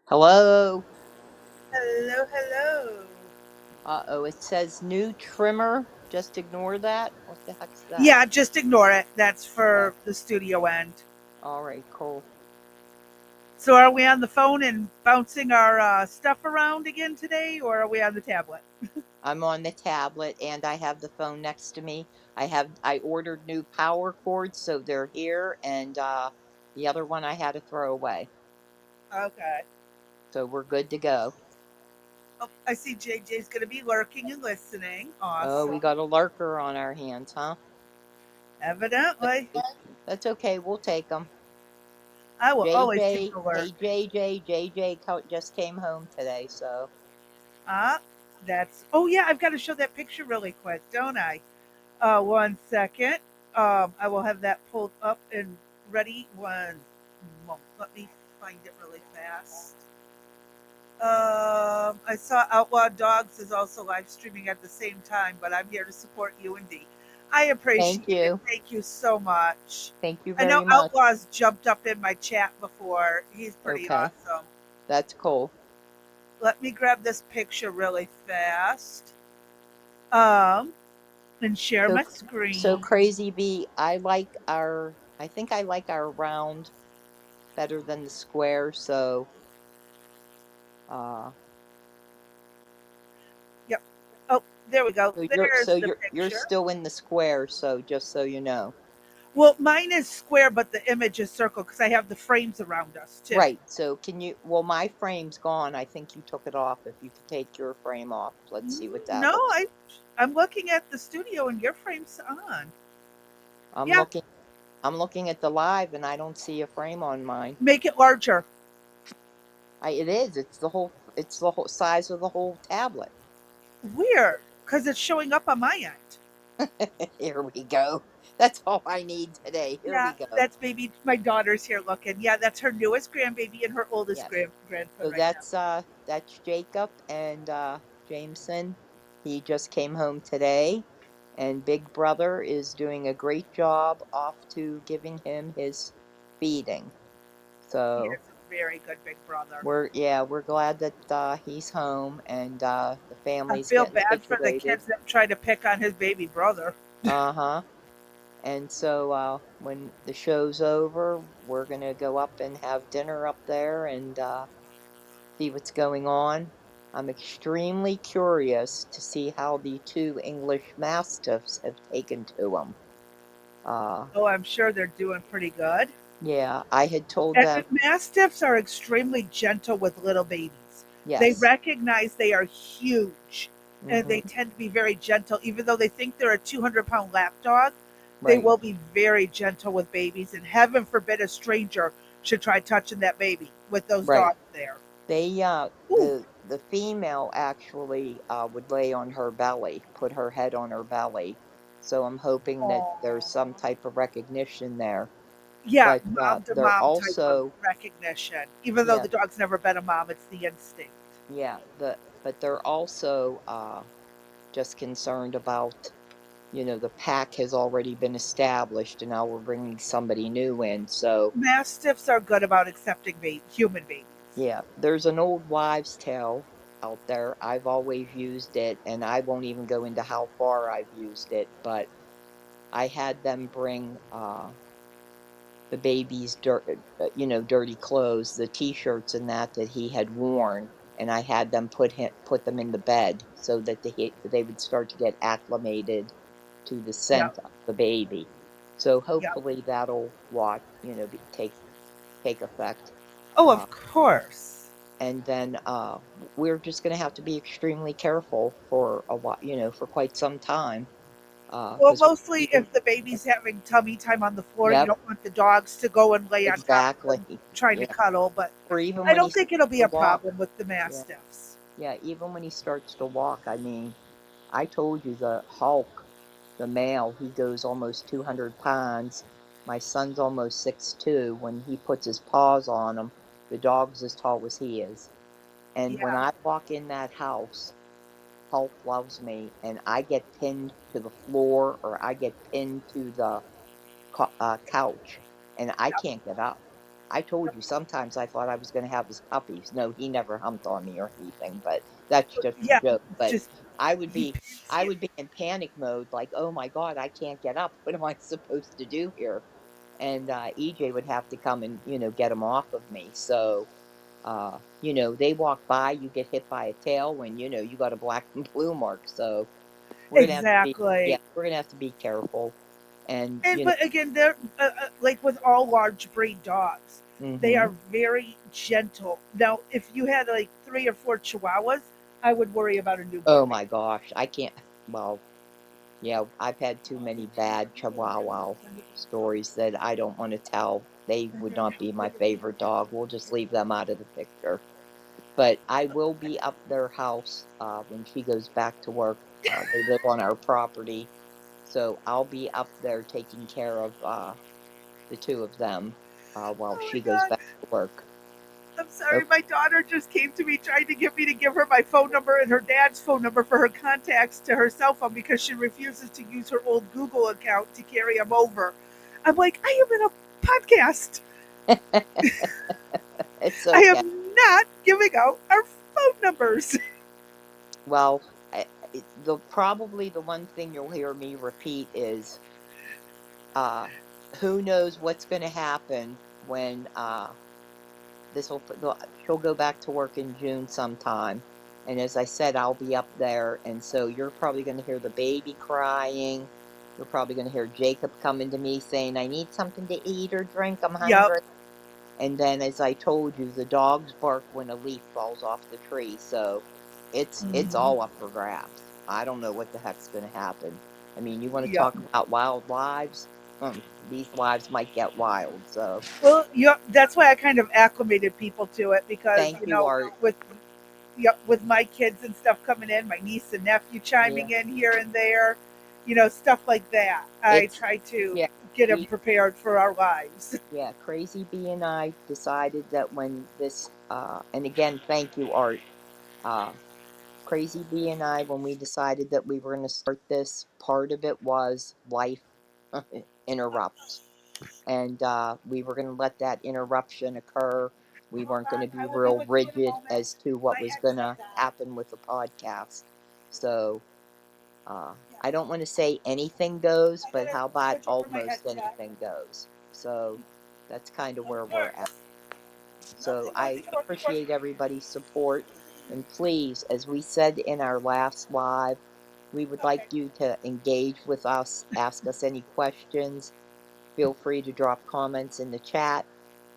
Hello. Hello, hello. Uh-oh, it says new trimmer. Just ignore that. What the heck's that? Yeah, just ignore it. That's Okay. for the studio end. All right, cool. So, are we on the phone and bouncing our stuff around again today, or are we on the tablet? I'm on the tablet and I have the phone next to me. I ordered new power cords, so they're here, and the other one I had to throw away. Okay. So we're good to go. Oh, I see JJ's going to be lurking and listening. Oh, we Awesome. got a lurker on our hands, huh? Evidently. That's okay. We'll take them. I will always take JJ, a lurk. hey JJ just came home today, so Ah, that's. Oh, yeah, I've got to show that picture really quick, don't I? One second. I will have that pulled up and ready. One moment. Let me find it really fast. I saw Outlaw Dogs is also live streaming at the same time, but I'm here to support you and D. I thank appreciate it. you. Thank you so much. Thank you I know very much. Outlaw's jumped up in my chat before. He's pretty Okay. awesome. That's cool. Let me grab this picture really fast. Um, and share So my so screen. crazy B, I think I like our round better than the square, so uh Yep. Oh, there we go. There's the you're picture. still in the square, so just so you know. Well, mine is square, but the image is circle because I have the frames around us too. Right. So can you well my frame's gone. I think you took it off. If you could take your frame off, let's see what that No, looks. I'm looking at the studio and your frame's on. I'm Yeah, looking I'm looking at the live and I don't see a frame on mine. make it larger. It is. It's the whole size of the whole tablet. Weird, because it's showing up on my end. Here we go. That's all I need today. Here Yeah, we go. that's maybe my daughter's here looking. Yeah, that's her newest grandbaby and her oldest Yes. grandson So right now. that's Jacob and Jameson. He just came home today and Big Brother is doing a great job off to giving him his feeding. He So is a very good big brother. we're glad that he's home and the I family's feel getting bad for the situated. kids that try to pick on his baby brother. Uh-huh. And so when the show's over, we're going to go up and have dinner up there and see what's going on. I'm extremely curious to see how the two English Mastiffs have taken to them. Uh, Oh, I'm sure they're doing pretty good. yeah, I had told And them, mastiffs are extremely gentle with little babies. They yes, recognize they are huge and they hmm tend to be very gentle. Even though they think they're a 200-pound lap dog, they right. will be very gentle with babies. And heaven forbid a stranger should try touching that baby with those Right. dogs there. They Ooh. the female actually would lay on her belly, put her head on her belly. So I'm hoping that there's Aw. some type of recognition there. Yeah, But mom to they're mom type of also recognition. Even though yeah, the dog's never been a mom, it's the instinct. yeah, but they're also just concerned about, the pack has already been established and now we're bringing somebody new in. So, Mastiffs are good about accepting human babies. yeah, there's an old wives' tale out there. I've always used it and I won't even go into how far I've used it, but I had them bring the baby's dirty clothes, the t-shirts and that he had worn, and I had them put them in the bed so that they would start to get acclimated to the Yep, scent of the baby. So yep. hopefully that'll take effect. Oh, Uh, of course. and then we're just going to have to be extremely careful for a while, for quite some time, Well, because mostly if the baby's having tummy time on the floor, you yep, don't want the dogs to go and lay on top of them exactly, trying to yeah. cuddle, but Or even I when he don't think starts it'll be to a walk, problem with the yeah. mastiffs. Yeah, even when he starts to walk, I mean, I told you the Hulk, the male, he goes almost 200 pounds. My son's almost 6'2". When he puts his paws on him, the dog's as tall as he is. And when Yeah, I walk in that house, Hulk loves me, and I get pinned to the floor or I get pinned to the couch, and I yep. can't get up. I told you sometimes I thought I was going to have his puppies. No, he never humped on me or anything, but that's just a Yeah, joke. But just I would he be pets I you. would be in panic mode, like, oh my God, I can't get up. What am I supposed to do here? And EJ would have to come and get him off of me. So they walk by, you get hit by a tail when you got a black and blue mark. So we're gonna have to be yeah, Exactly. we're gonna have to be careful. And And but again, they're like with all large breed dogs, they hmm are very gentle. Now, if you had like 3 or 4 Chihuahuas, I would worry about a new oh puppy. my gosh, I can't. Well, yeah, I've had too many bad Chihuahua stories that I don't want to tell. They would not be my favorite dog. We'll just leave them out of the picture. But I will be up their house when she goes back to work. They live on our property, so I'll be up there taking care of the two of them while Oh my she goes god. back to work. I'm sorry, Oh, my daughter just came to me trying to get me to give her my phone number and her dad's phone number for her contacts to her cell phone because she refuses to use her old Google account to carry them over. I'm like, I am in a podcast. it's I okay. am not giving out our phone numbers. Well, the probably the one thing you'll hear me repeat is uh, who knows what's going to happen when this will she'll go back to work in June sometime. And as I said, I'll be up there, and so you're probably going to hear the baby crying. You're probably going to hear Jacob coming to me saying, "I need something to eat or drink. I'm Yep. hungry." And then, as I told you, the dogs bark when a leaf falls off the tree. So it's Mhm. all up for grabs. I don't know what the heck's going to happen. I mean, you want to Yep. talk about wild lives? These lives might get wild. So Well, yep. That's why I kind of acclimated people to it because thank you, Art. with yep, with my kids and stuff coming in, my niece and nephew Yeah, chiming in here and there, stuff like that. I it's try to yeah. get them We prepared for our lives. yeah, Crazy Bee and I decided that when this and again, thank you, Art. Uh, Crazy Bee and I, when we decided that we were going to start this, part of it was life interrupts. And we were going to let that interruption occur. We Hold weren't going on, to be I will be real with you in a rigid moment. as to what My was going to headset died. happen with the podcast. So Yeah, I don't want to say anything goes, I but gotta how about switch over my almost headset. anything goes? So that's kind of where Nothing we're at. works. So Nothing, I nothing works. appreciate everybody's support. And please, as we said in our last live, we would like Okay. you to engage with us, ask us any questions. Feel free to drop comments in the chat.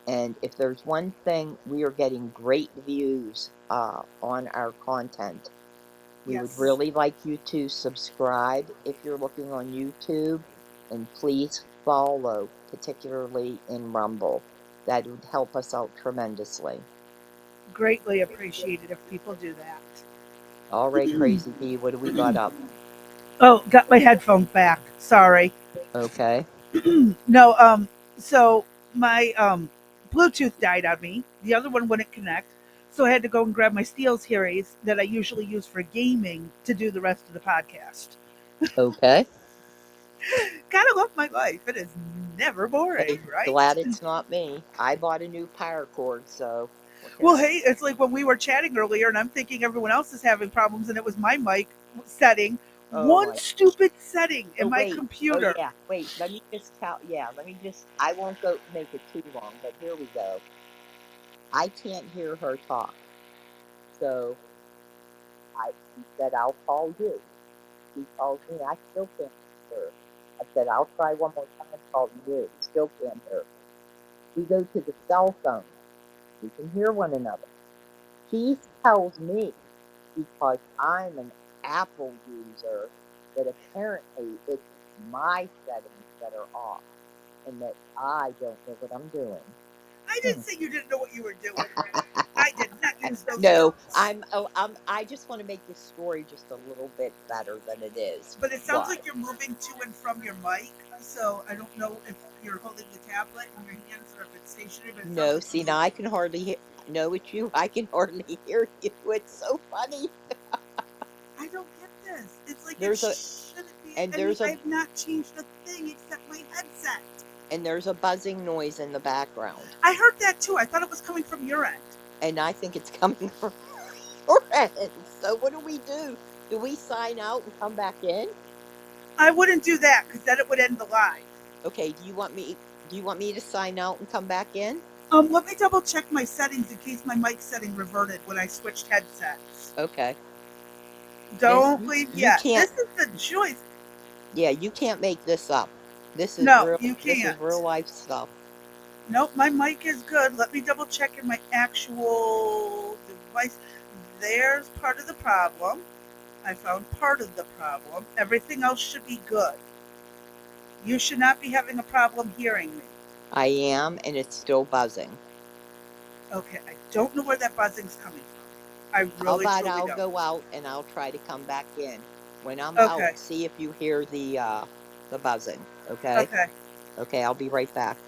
And if there's one thing, we are getting great views on our content. We would Yes. really like you to subscribe if you're looking on YouTube, and please follow, particularly in Rumble. That would help us out tremendously. Greatly appreciated if people do that. All right, Crazy B, what do we got up? Oh, got my headphones back. Sorry. Okay. No, so my Bluetooth died on me. The other one wouldn't connect. So I had to go and grab my Steels Hearings that I usually use for gaming to do the rest of the podcast. Okay. Gotta love my life. It is never boring, Hey, right? glad it's not me. I bought a new power cord, so what can Well, I? hey, it's like when we were chatting earlier, and I'm thinking everyone else is having problems, and it was my mic setting. Oh One my. stupid setting in Oh my wait. Oh computer. yeah. Wait. Let me just tell. Yeah. Let me just. I won't go make it too long, but here we go. I can't hear her talk, so she said I'll call you. She calls me. I still can't hear her. I said I'll try one more time calling you. Still can't hear her. We go to the cell phone. We can hear one another. She tells me because I'm an Apple user that apparently it's my settings that are off and that I don't know what I'm doing. I Hmm. didn't say you didn't know what you were doing. I did not use those No, words. I just want to make this story just a little bit better than it is. But it sounds Why? like you're moving to and from your mic, so I don't know if you're holding the tablet in your hands or if it's stationary, but it sounds No, like see you're now moving. I can hardly hear. No, it's you. I can hardly hear you. It's so funny. I don't get this. It's like it There's a shouldn't be. and I mean, there's a I've not changed a thing except my headset. and there's a buzzing noise in the background. I heard that too. I thought it was coming from your end. And I think it's coming from your end. So what do we do? Do we sign out and come back in? I wouldn't do that because then it would end the live. Okay, do you want me to sign out and come back in? Let me double check my settings in case my mic setting reverted when I switched headsets. Okay. And Don't leave you yet. can't This is the choice. yeah, you can't make this up. No, you This is can't. real life stuff. Nope, my mic is good. Let me double check in my actual device. There's part of the problem. I found part of the problem. Everything else should be good. You should not be having a problem hearing me. I am, and it's still buzzing. Okay, I don't know where that buzzing's coming from. I How really about truly I'll don't. go out and I'll try to come back in. When I'm out, Okay, see if you hear the buzzing, okay? okay. Okay, I'll be right back.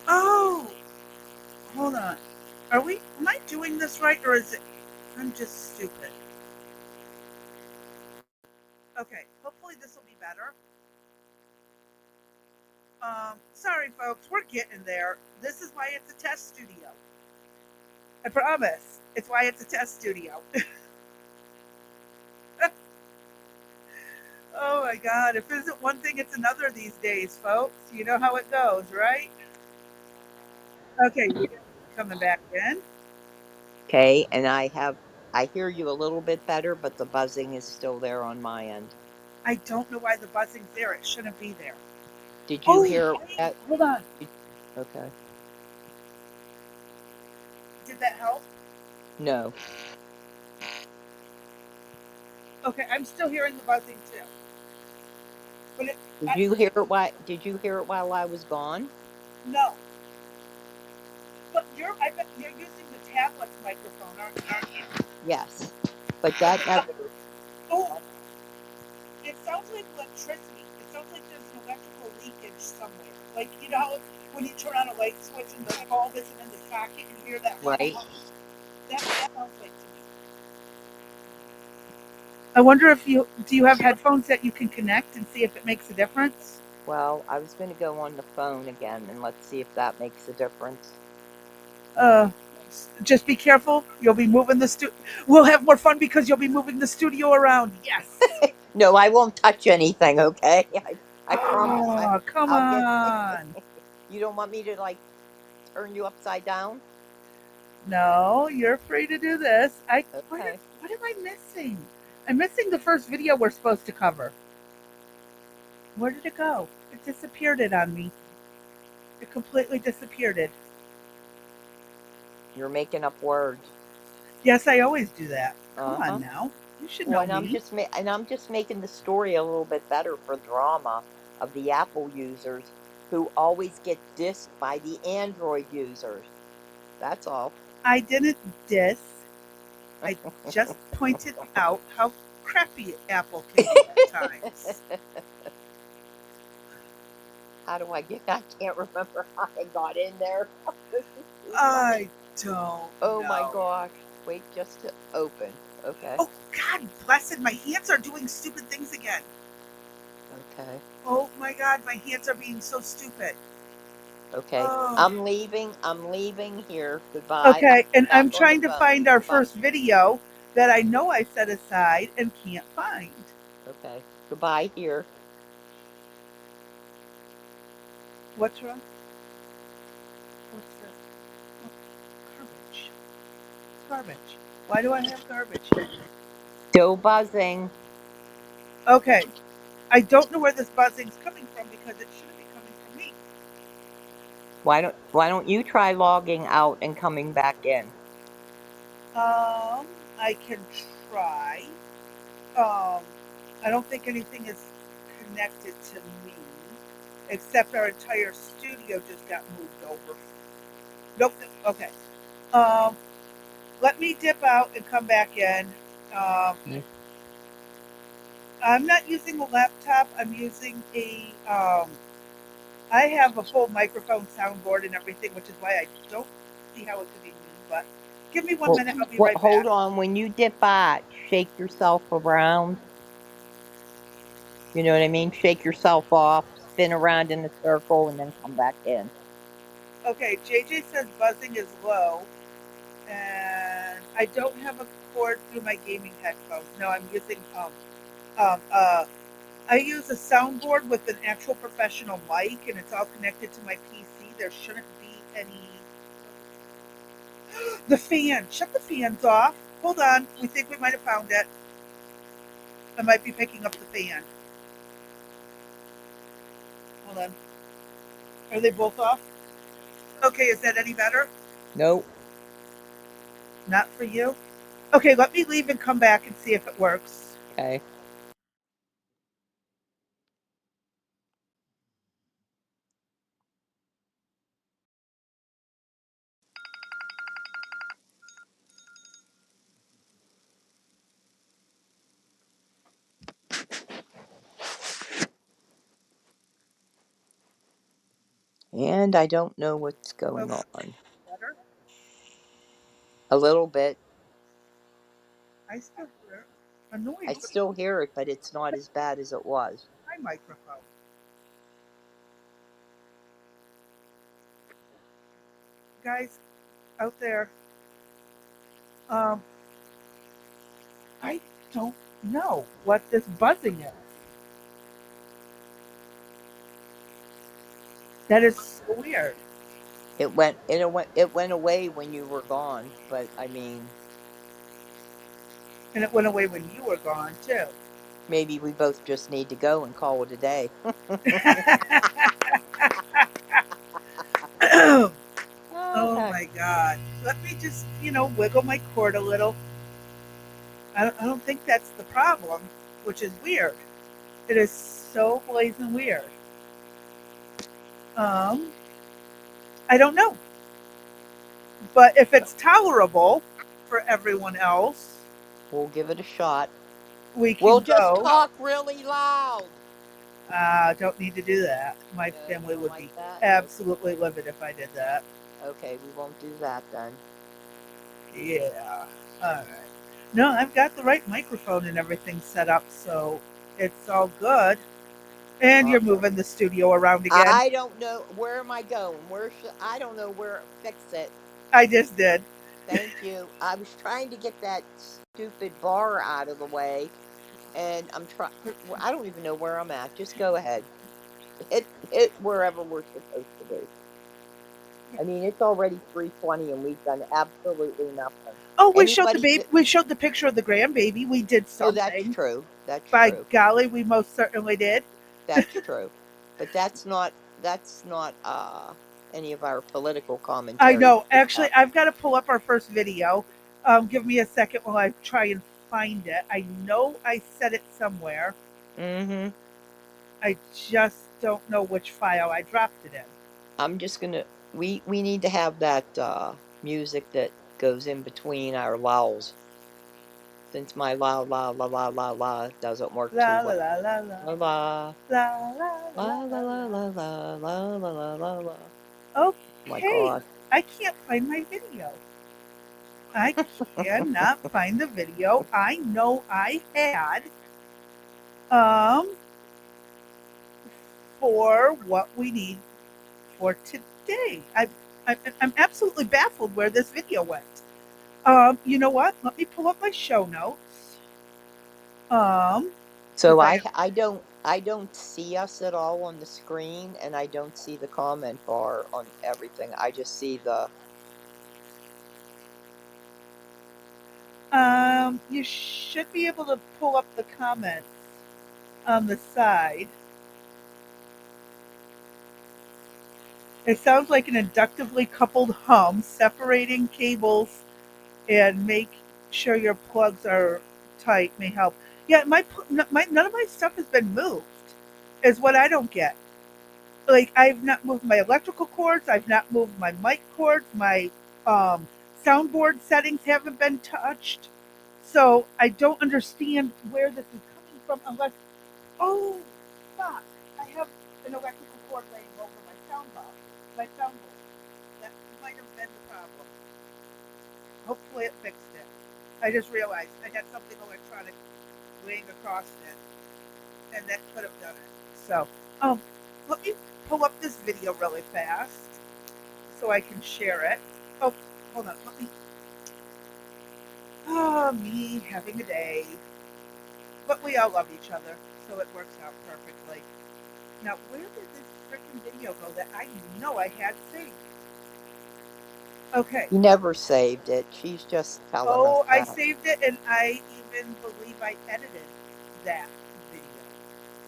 Oh, hold on. Am I doing this right or is it, I'm just stupid. Okay, hopefully this will be better. Sorry folks, we're getting there. This is why it's a test studio. I promise. It's why it's a test studio. Oh my god, if isn't one thing, it's another these days, folks. You know how it goes, right? Okay, you're coming back in. Okay, and I hear you a little bit better, but the buzzing is still there on my end. I don't know why the buzzing's there. It shouldn't be there. Did you Oh, hear wait, that? hold on. Okay. Did that help? No. Okay, I'm still hearing the buzzing too. But Did you hear it while I was gone? no. But I bet you're using the tablet's microphone, aren't you? Yes. But that never Oh, it sounds like electricity. It sounds like there's an electrical leakage somewhere. Like, you know how when you turn on a light switch and the bulb isn't in the socket, you hear that little right? hum? That's what it sounds like to me. I wonder if you have headphones that you can connect and see if it makes a difference? Well, I was going to go on the phone again and let's see if that makes a difference. Uh, just be careful. You'll be moving the We'll have more fun because you'll be moving the studio around. Yes. No, I won't touch anything, okay? I promise. Oh, come I'll get on. You don't want me to like turn you upside down? No, you're free to do this. Okay. What am I missing? I'm missing the first video we're supposed to cover. Where did it go? It disappeared it on me. It completely disappeared it. You're making up words. Yes, I always do that. Come on Uh-huh. now. You should Well, know me. and I'm just making the story a little bit better for drama of the Apple users who always get dissed by the Android users. That's all. I didn't diss. I just pointed out how crappy Apple can be at times. How do I get? I can't remember how I got in there. This is too funny. I don't Oh my know. gosh. Wait just to open. Okay. Oh, God blessed. My hands are doing stupid things again. Okay. Oh my God, my hands are being so stupid. Okay. Oh. I'm leaving here. Goodbye. I'll Okay, be and back I'm on the trying to phone. find our Goodbye. first video that I know I set aside and can't find. Okay. Goodbye here. What's wrong? What's this? Oh, garbage. Garbage. Why do I have garbage here? Still buzzing. Okay, I don't know where this buzzing's coming from because it shouldn't be coming from me. Why don't you try logging out and coming back in? I can try. Um, I don't think anything is connected to me, except our entire studio just got moved over. Nope. Okay. Um, let me dip out and come back in. Um, Mm. I'm not using a laptop. I'm using a. I have a full microphone, soundboard, and everything, which is why I don't see how it could be me. But give me 1 minute. I'll be right Hold back. on. When you dip out, shake yourself around. You know what I mean? Shake yourself off. spin around in a circle and then come back in. Okay, JJ says buzzing is low, and I don't have a cord through my gaming headphones. No, I'm using um uh I use a soundboard with an actual professional mic, and it's all connected to my PC. There shouldn't be any. The fan. Shut the fans off. Hold on. We think we might have found it. I might be picking up the fan. Hold on. Are they both off? Okay, is that any better? Nope. Not for you? Okay, let me leave and come back and see if it works. Okay. And I don't know what's going Okay, on. better? A little bit. I still hear it. Annoying. I still hear it, but it's not as bad as it was. My microphone. Guys out there, um, I don't know what this buzzing is. That is so weird. It went away when you were gone, but I mean, And it went away when you were gone, too. maybe we both just need to go and call it a day. Oh Okay. my God. Let me just, wiggle my cord a little. I don't think that's the problem, which is weird. It is so blazing weird. Um, I don't know. But if it's tolerable for everyone else, We'll give it a shot. we We'll can just go. talk really loud. Don't need to do that. My No, you family don't would like be that? absolutely livid if I did that. Okay, we won't do that then. Yeah. All right. No, I've got the right microphone and everything set up, so it's all good. And Uh, you're moving the studio around again. I don't know. Where am I going? I don't know where. Fix it. I just did. Thank you. I was trying to get that stupid bar out of the way, and I'm trying. I don't even know where I'm at. Just go ahead. Hit wherever we're supposed to be. I mean, it's already 3:20, and we've done absolutely nothing. Oh, we showed the Anybody? baby. We showed the picture of the grandbaby. We did Oh, that's something. true. That's By true. golly, we most certainly did. That's true. But that's not any of our political I commentary know. right Actually, now. I've got to pull up our first video. Give me a second while I try and find it. I know I said it somewhere. Mm-hmm. I just don't know which file I dropped it in. I'm just gonna we need to have that music that goes in between our lulls. Since my la doesn't work too La la well. la la la La la la la la la la la la la. la la la la la la la. Oh my Okay, god. I can't find my video. I cannot find the video I know I had for what we need for today. I'm absolutely baffled where this video went. You know what? Let me pull up my show notes. So Because I I don't see us at all on the screen, and I don't see the comment bar on everything. I just see the you should be able to pull up the comments on the side. It sounds like an inductively coupled hum, separating cables and make sure your plugs are tight may help. Yeah, none of my stuff has been moved. Is what I don't get. Like I've not moved my electrical cords. I've not moved my mic cords. My um, soundboard settings haven't been touched. So I don't understand where this is coming from unless. Oh, fuck! I have an electrical cord laying over my soundboard. My soundboard. That might have been the problem. Hopefully it fixed it. I just realized I had something electronic laying across it, and that could have done it. So, let me pull up this video really fast so I can share it. Oh, hold on. Let me. Oh, me having a day. But we all love each other, so it works out perfectly. Now, where did this freaking video go that I know I had saved? Okay. You never saved it. She's just telling us Oh, I that. saved it, and I even believe I edited that video.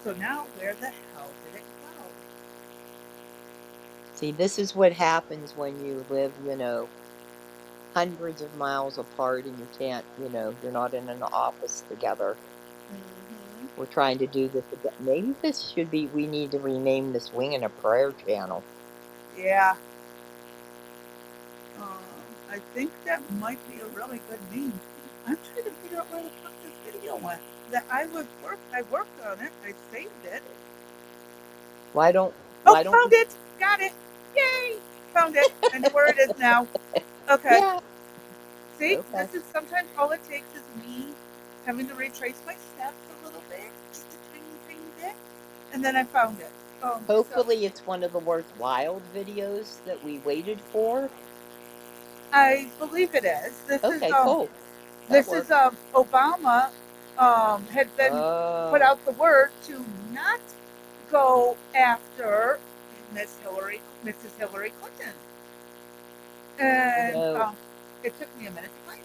So now, where the hell did it go? See, this is what happens when you live, hundreds of miles apart and you can't, you're not in an office together. Mm-hmm. We're trying to do this again. Maybe we need to rename this Wing and a Prayer channel. Yeah. I think that might be a really good name. I'm trying to figure out where the fuck this video went. I worked on it. I saved it. Why don't Found we? it. Got it. Yay! Found it. I know where it is now. Okay. Yeah. See, Okay. this is sometimes all it takes is me having to retrace my steps a little bit, just a tiny, tiny bit, and then I found it. Hopefully it's one of the worthwhile videos that we waited for. I believe it is. Okay, cool. That works. Obama had been put Oh. out the word to not go after Mrs. Hillary Clinton, and No. it took me a minute to find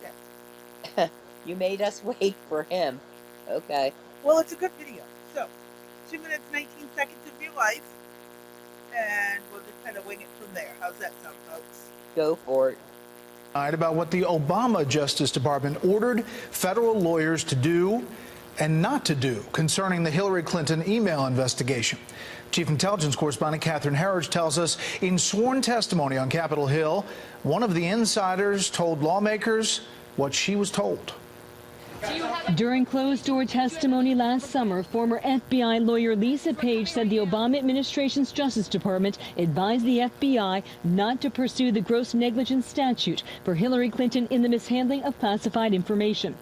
it. You made us wait for him. Okay. Well, it's a good video. So, 2 minutes 19 seconds of your life, and we'll just kind of wing it from there. How's that sound, folks? Go for it. About what the Obama Justice Department ordered federal lawyers to do and not to do concerning the Hillary Clinton email investigation. Chief Intelligence Correspondent Catherine Herridge tells us in sworn testimony on Capitol Hill, one of the insiders told lawmakers what she was told. During closed-door testimony last summer, former FBI lawyer Lisa Page said the Obama administration's Justice Department advised the FBI not to pursue the gross negligence statute for Hillary Clinton in the mishandling of classified information.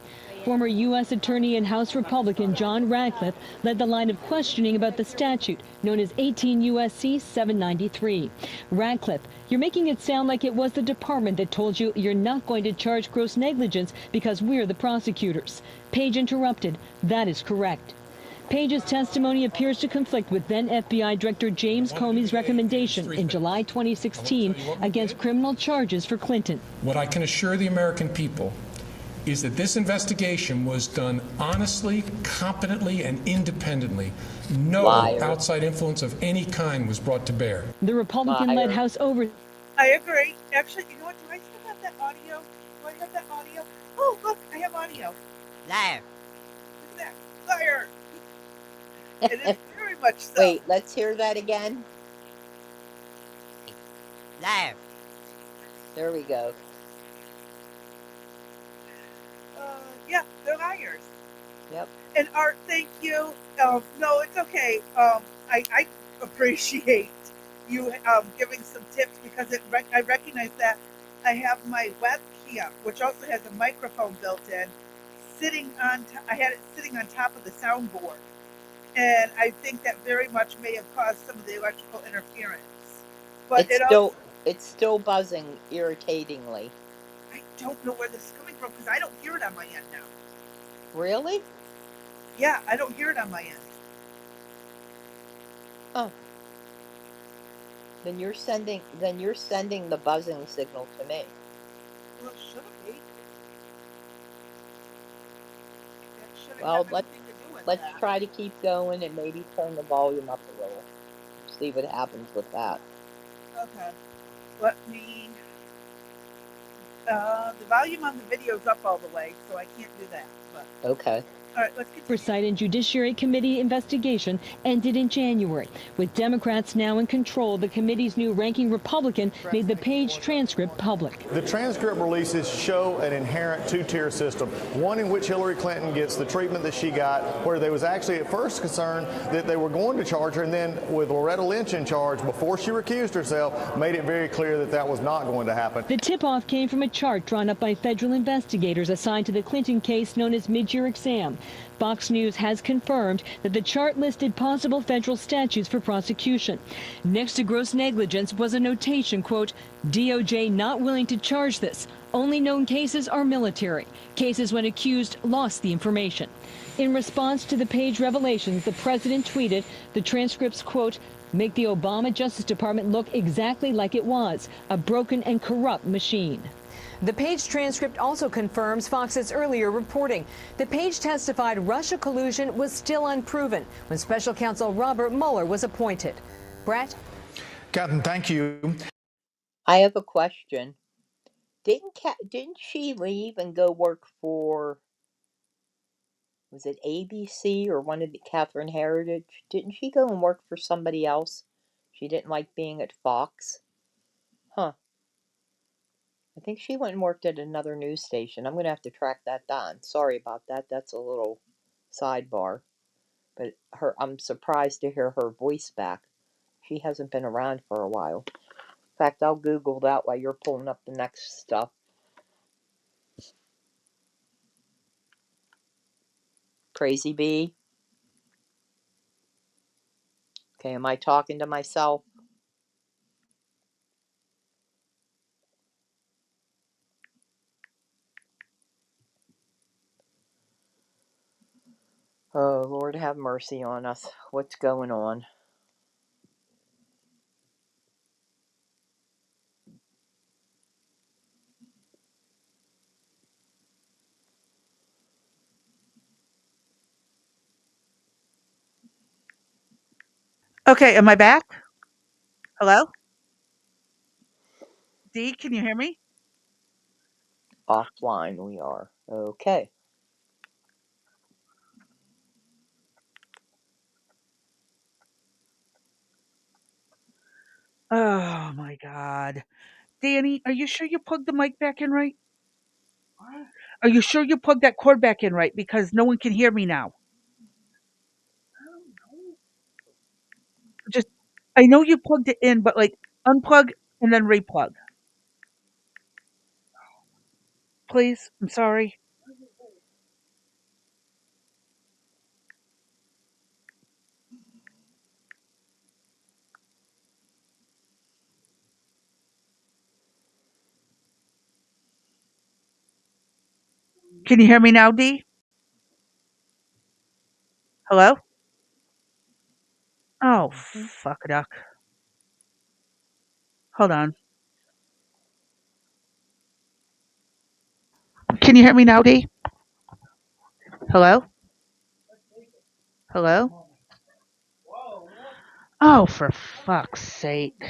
Former U.S. Attorney and House Republican John Radcliffe led the line of questioning about the statute, known as 18 U.S.C. 793. Radcliffe, you're making it sound like it was the department that told you you're not going to charge gross negligence because we're the prosecutors. Page interrupted. That is correct. Page's testimony appears to conflict with then FBI Director James Comey's recommendation in July 2016 against criminal charges for Clinton. What I can assure the American people is that this investigation was done honestly, competently, and independently. No Liar. outside influence of any kind was brought to bear. The Republican-led House over. I agree. Actually, you know what? Do I still have that audio? Do I have that audio? Oh, look, I have audio. Liar. Look at that. Liar. It is very much so. Wait, let's hear that again. Liar. There we go. Yeah, they're liars. Yep. And Art, thank you. No, it's okay. I appreciate you giving some tips because I recognize that I have my webcam, which also has a microphone built in, I had it sitting on top of the soundboard, and I think that very much may have caused some of the electrical interference. But it's still buzzing irritatingly. I don't know where this is coming from because I don't hear it on my end now. Really? Yeah, I don't hear it on my end. Oh. Then you're sending the buzzing signal to me. Well, it shouldn't be. That shouldn't Well, have anything to do with let's that. try to keep going and maybe turn the volume up a little. See what happens with that. Okay. Let me. The volume on the video is up all the way, so I can't do that. But Okay. all right, let's continue. Oversight and Judiciary Committee investigation ended in January. With Democrats now in control, the committee's new ranking Republican made the Page transcript public. The transcript releases show an inherent two-tier system, one in which Hillary Clinton gets the treatment that she got, where there was actually at first concern that they were going to charge her, and then with Loretta Lynch in charge, before she recused herself, made it very clear that that was not going to happen. The tip-off came from a chart drawn up by federal investigators assigned to the Clinton case known as mid-year exam. Fox News has confirmed that the chart listed possible federal statutes for prosecution. Next to gross negligence was a notation, quote, DOJ not willing to charge this. Only known cases are military, cases when accused lost the information. In response to the page revelations, the president tweeted the transcripts, quote, make the Obama Justice Department look exactly like it was, a broken and corrupt machine. The Page transcript also confirms Fox's earlier reporting. The Page testified Russia collusion was still unproven when special counsel Robert Mueller was appointed. Brett? Catherine, thank you. I have a question. Didn't she leave and go work for, was it ABC or one of the Catherine Heritage? Didn't she go and work for somebody else? She didn't like being at Fox? Huh. I think she went and worked at another news station. I'm going to have to track that down. Sorry about that. That's a little sidebar. But I'm surprised to hear her voice back. She hasn't been around for a while. In fact, I'll Google that while you're pulling up the next stuff. Crazy Bee. Okay, am I talking to myself? Oh, Lord have mercy on us. What's going on? Okay, am I back? Hello? Dee, can you hear me? Offline we are. Okay. Oh my God. Danny, are you sure you plugged the mic back in right? Are you sure you plugged that cord back in right? Because no one can hear me now. Just, I know you plugged it in, but like unplug and then replug. Please. I'm sorry. Can you hear me now, Dee? Hello? Oh, fuck it up. Hold on. Can you hear me now, Dee? Hello? Hello? Oh, for fuck's sake.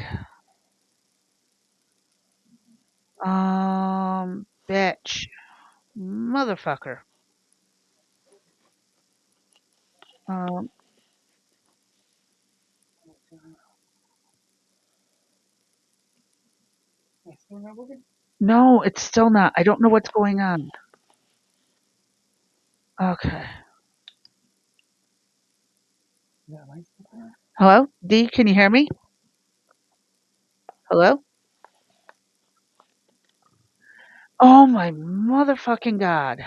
Bitch. Motherfucker. Um, no, it's still not. I don't know what's going on. Okay. Hello? Dee, can you hear me? Hello? Oh my motherfucking God.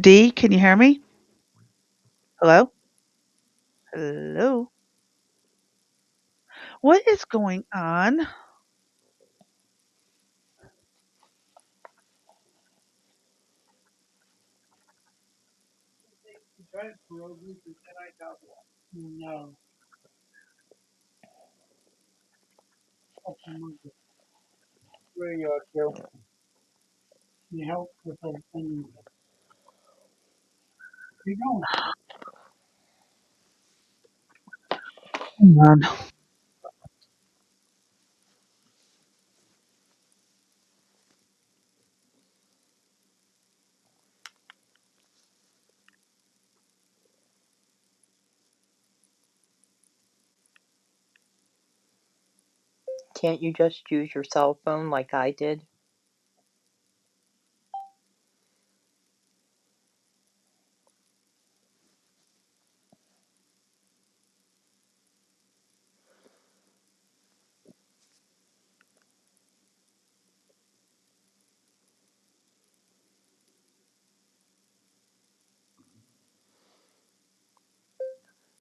Dee, can you hear me? Hello? Hello? What is going on? No. Where you are, Joe? Can you help with everything? Where you going? Hang on. Can't you just use your cell phone like I did?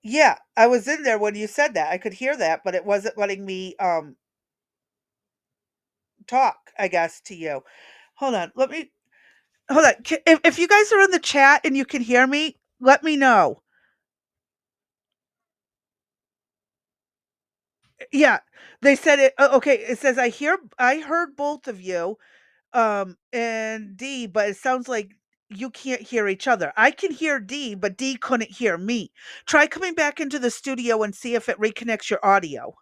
Yeah, I was in there when you said that. I could hear that, but it wasn't letting me talk, I guess, to you. Hold on. Hold on. If you guys are in the chat and you can hear me, let me know. Yeah, they said it. Okay, it says I heard both of you, and D, but it sounds like you can't hear each other. I can hear D, but D couldn't hear me. Try coming back into the studio and see if it reconnects your audio.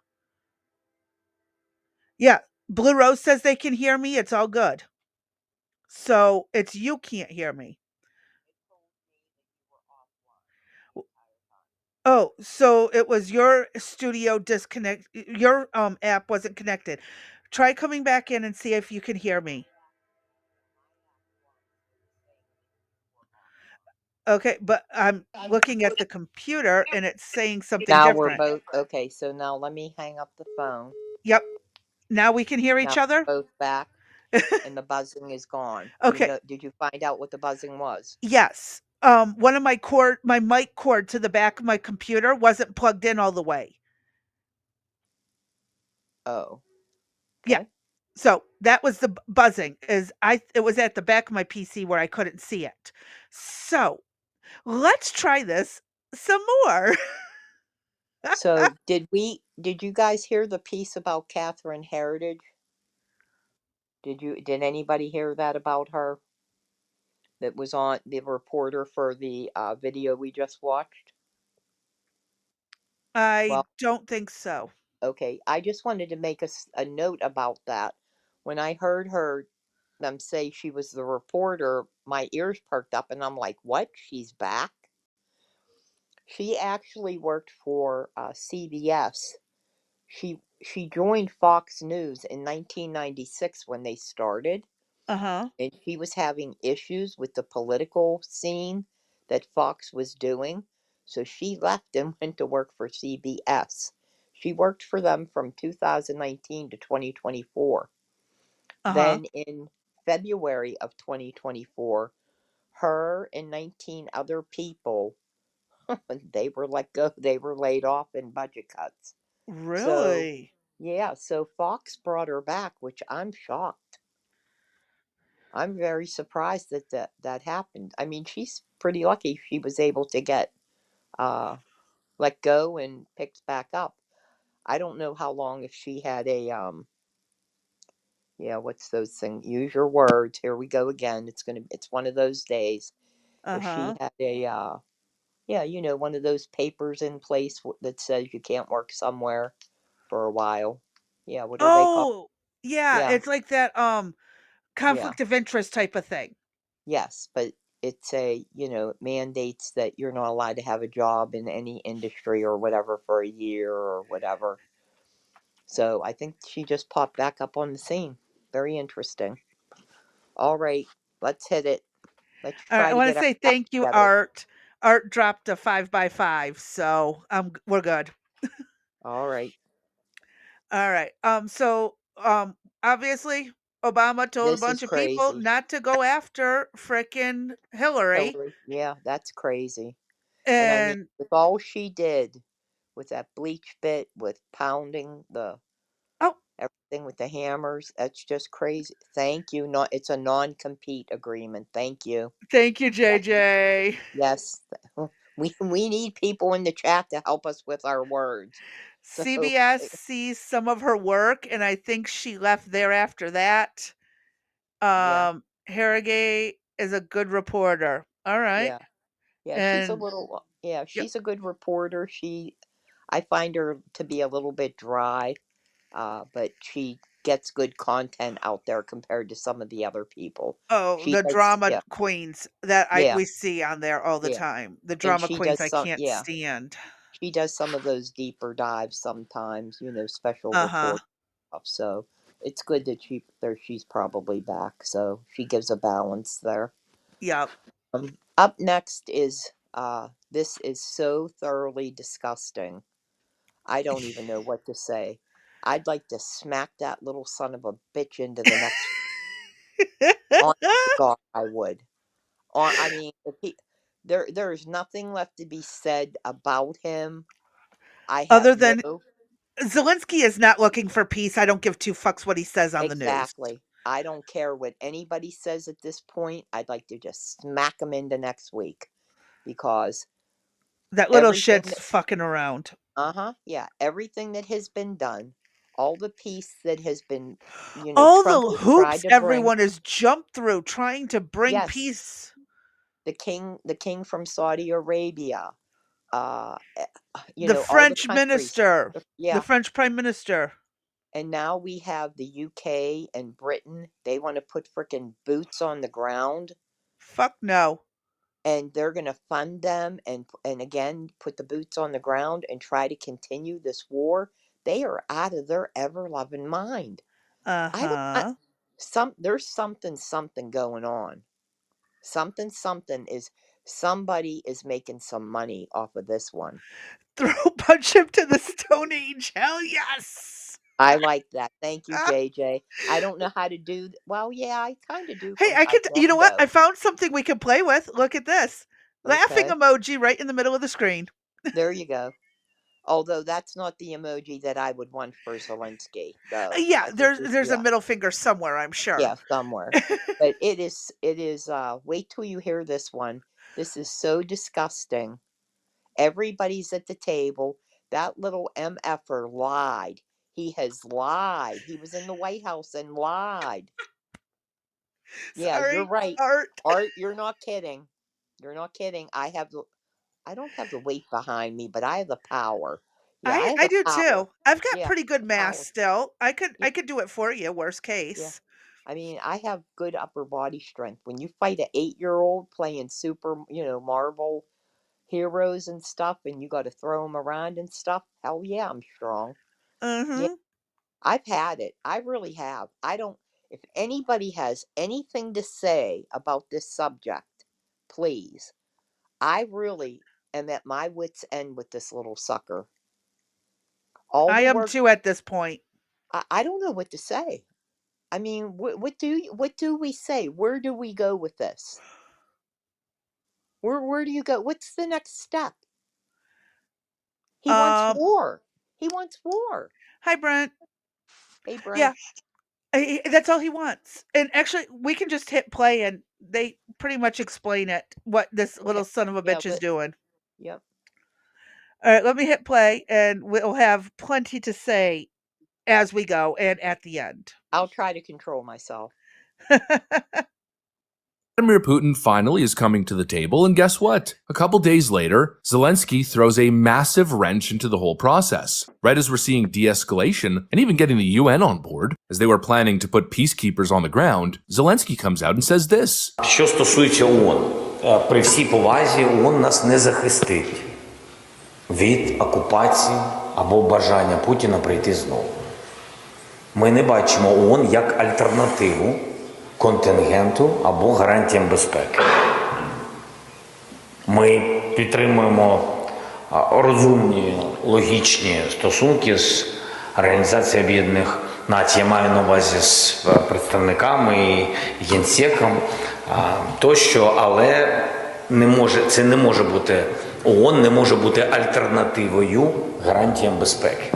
Yeah, Blue Rose says they can hear me. It's all good. So it's you can't hear me. Oh, so it was your studio disconnect. Your app wasn't connected. Try coming back in and see if you can hear me. Okay, but I'm looking at the computer and it's saying something Now we're different. both okay. So now let me hang up the phone. Yep. Now we can hear each Now other. we're both back, and the buzzing is gone. You Okay. know? Did you find out what the buzzing was? Yes. One of my mic cord to the back of my computer wasn't plugged in all the way. Oh, Yeah. okay. So that was the buzzing. It was at the back of my PC where I couldn't see it. So let's try this some more. So did you guys hear the piece about Catherine Heritage? Did anybody hear that about her that was on the reporter for the video we just watched? I Well, don't think so. okay. I just wanted to make a note about that. When I heard them say she was the reporter, my ears perked up and I'm like, "What? She's back?" She actually worked for CBS. She joined Fox News in 1996 when they started, Uh-huh. and she was having issues with the political scene that Fox was doing. So she left and went to work for CBS. She worked for them from 2019 to 2024. Uh-huh. Then in February of 2024, her and 19 other people, they were let go. They were laid off in budget cuts. So, Really? yeah, so Fox brought her back, which I'm shocked. I'm very surprised that that happened. I mean, she's pretty lucky she was able to get uh, let go and picked back up. I don't know how long if she had yeah, what's those things? Use your words. Here we go again. It's one of those days. If she Uh-huh. had yeah, one of those papers in place that says you can't work somewhere for a while. Yeah, what are they called? Oh, yeah, Yeah, it's like that yeah. conflict of interest type of thing. Yes, but it mandates that you're not allowed to have a job in any industry or whatever for a year or whatever. So I think she just popped back up on the scene. Very interesting. All right, let's hit it. Let's All right, try I to want get to our say act thank you, together. Art. Art dropped a 5 by 5, so we're good. All right. All right. Obviously Obama told a This bunch is of people crazy. not to go after frickin' Hillary. Hillary. Yeah, that's crazy. And I mean, And with all she did with that bleach bit, with pounding the oh, everything with the hammers, that's just crazy. Thank you. Not it's a non-compete agreement. Thank you. thank you, Yes. JJ. Yes. We need people in the chat to help us with our words. So CBS sees some of her work, and I think she left there after that. yeah, Harrogate is a good reporter. All right. yeah. Yeah, And yep. she's a good reporter. I find her to be a little bit dry, but she gets good content out there compared to some of the other people. Oh, She the does, drama yeah, queens that I yeah, we see on there all the yeah. time. The And drama queens I can't stand. she does some of those deeper dives sometimes, special Uh-huh. report stuff. So it's good that she's probably back. So she gives a balance there. Yep. Up next is this is so thoroughly disgusting. I don't even know what to say. I'd like to smack that little son of a bitch into the next. Honest to God, I would. I mean, there's nothing left to be said about him. I have Other than no Zelensky is not looking for peace. I don't give two fucks what he says on the news. exactly. I don't care what anybody says at this point. I'd like to just smack him into next week because That little everything shit's fucking around. yeah, everything that has been done, all the peace that has been, All Trump the has tried hoops to bring. everyone has jumped through trying to bring Yes, peace. the king from Saudi Arabia, uh, eh, The all the French countries. minister, the Yeah, French prime minister. and now we have the UK and Britain. They want to put frickin' boots on the ground, Fuck no. and they're going to fund them and again put the boots on the ground and try to continue this war. They are out of their ever loving mind. I don't Uh-huh. there's something going on. Something is somebody is making some money off of this one. Throw punch him to the Stone Age. Hell yes. I like that. Thank you, Ah, JJ. I don't know how to do well, yeah, I kind of do hey, from I could you know what? taekwondo. I found something we can play with. Look at this. Laughing Okay. emoji right in the middle of the screen. There you go. Although that's not the emoji that I would want for Zelensky, though. Yeah, I think there's a middle finger somewhere, I'm sure. yeah, somewhere. But it is wait till you hear this one. This is so disgusting. Everybody's at the table. That little MFer lied. He has lied. He was in the White House and lied. Yeah, you're Sorry, right. Art. Art, you're not kidding. You're not kidding. I don't have the weight behind me, but I have the power. Yeah, I have I the do power. too. I've got Yeah, pretty good mass power. still. Yeah, I could do it for you, worst yeah. case. I mean, I have good upper body strength. When you fight an 8-year-old playing super, Marvel heroes and stuff, and you got to throw them around and stuff, hell yeah, I'm strong. Yeah, Mhm. I've had it. I really have. I don't, if anybody has anything to say about this subject, please. I really am at my wit's end with this little sucker. All I the am work, too at this point. I don't know what to say. I mean, what do we say? Where do we go with this? Where do you go? What's the next step? He wants Um, war. He wants war. hi Brent. Hey, Yeah, Brent. that's all he wants. And actually, we can just hit play and they pretty much explain it what this Okay. little son of a Yeah. bitch is doing. Yep. All right, let me hit play and we'll have plenty to say as we go and at the end. I'll try to control myself. Vladimir Putin finally is coming to the table, and guess what? A couple days later, Zelensky throws a massive wrench into the whole process. Right as we're seeing de-escalation and even getting the UN on board, as they were planning to put peacekeepers on the ground, Zelensky comes out and says this. Що стосується ООН, при всій повазі ООН нас не захистить від окупації або бажання Путіна прийти знову. Ми не бачимо ООН як альтернативу контингенту або гарантіям безпеки. Ми підтримуємо розумні, логічні стосунки з Організацією Об'єднаних Націй. Я маю на увазі з представниками, Генсеком тощо, але це не може бути, ООН не може бути альтернативою гарантіям безпеки.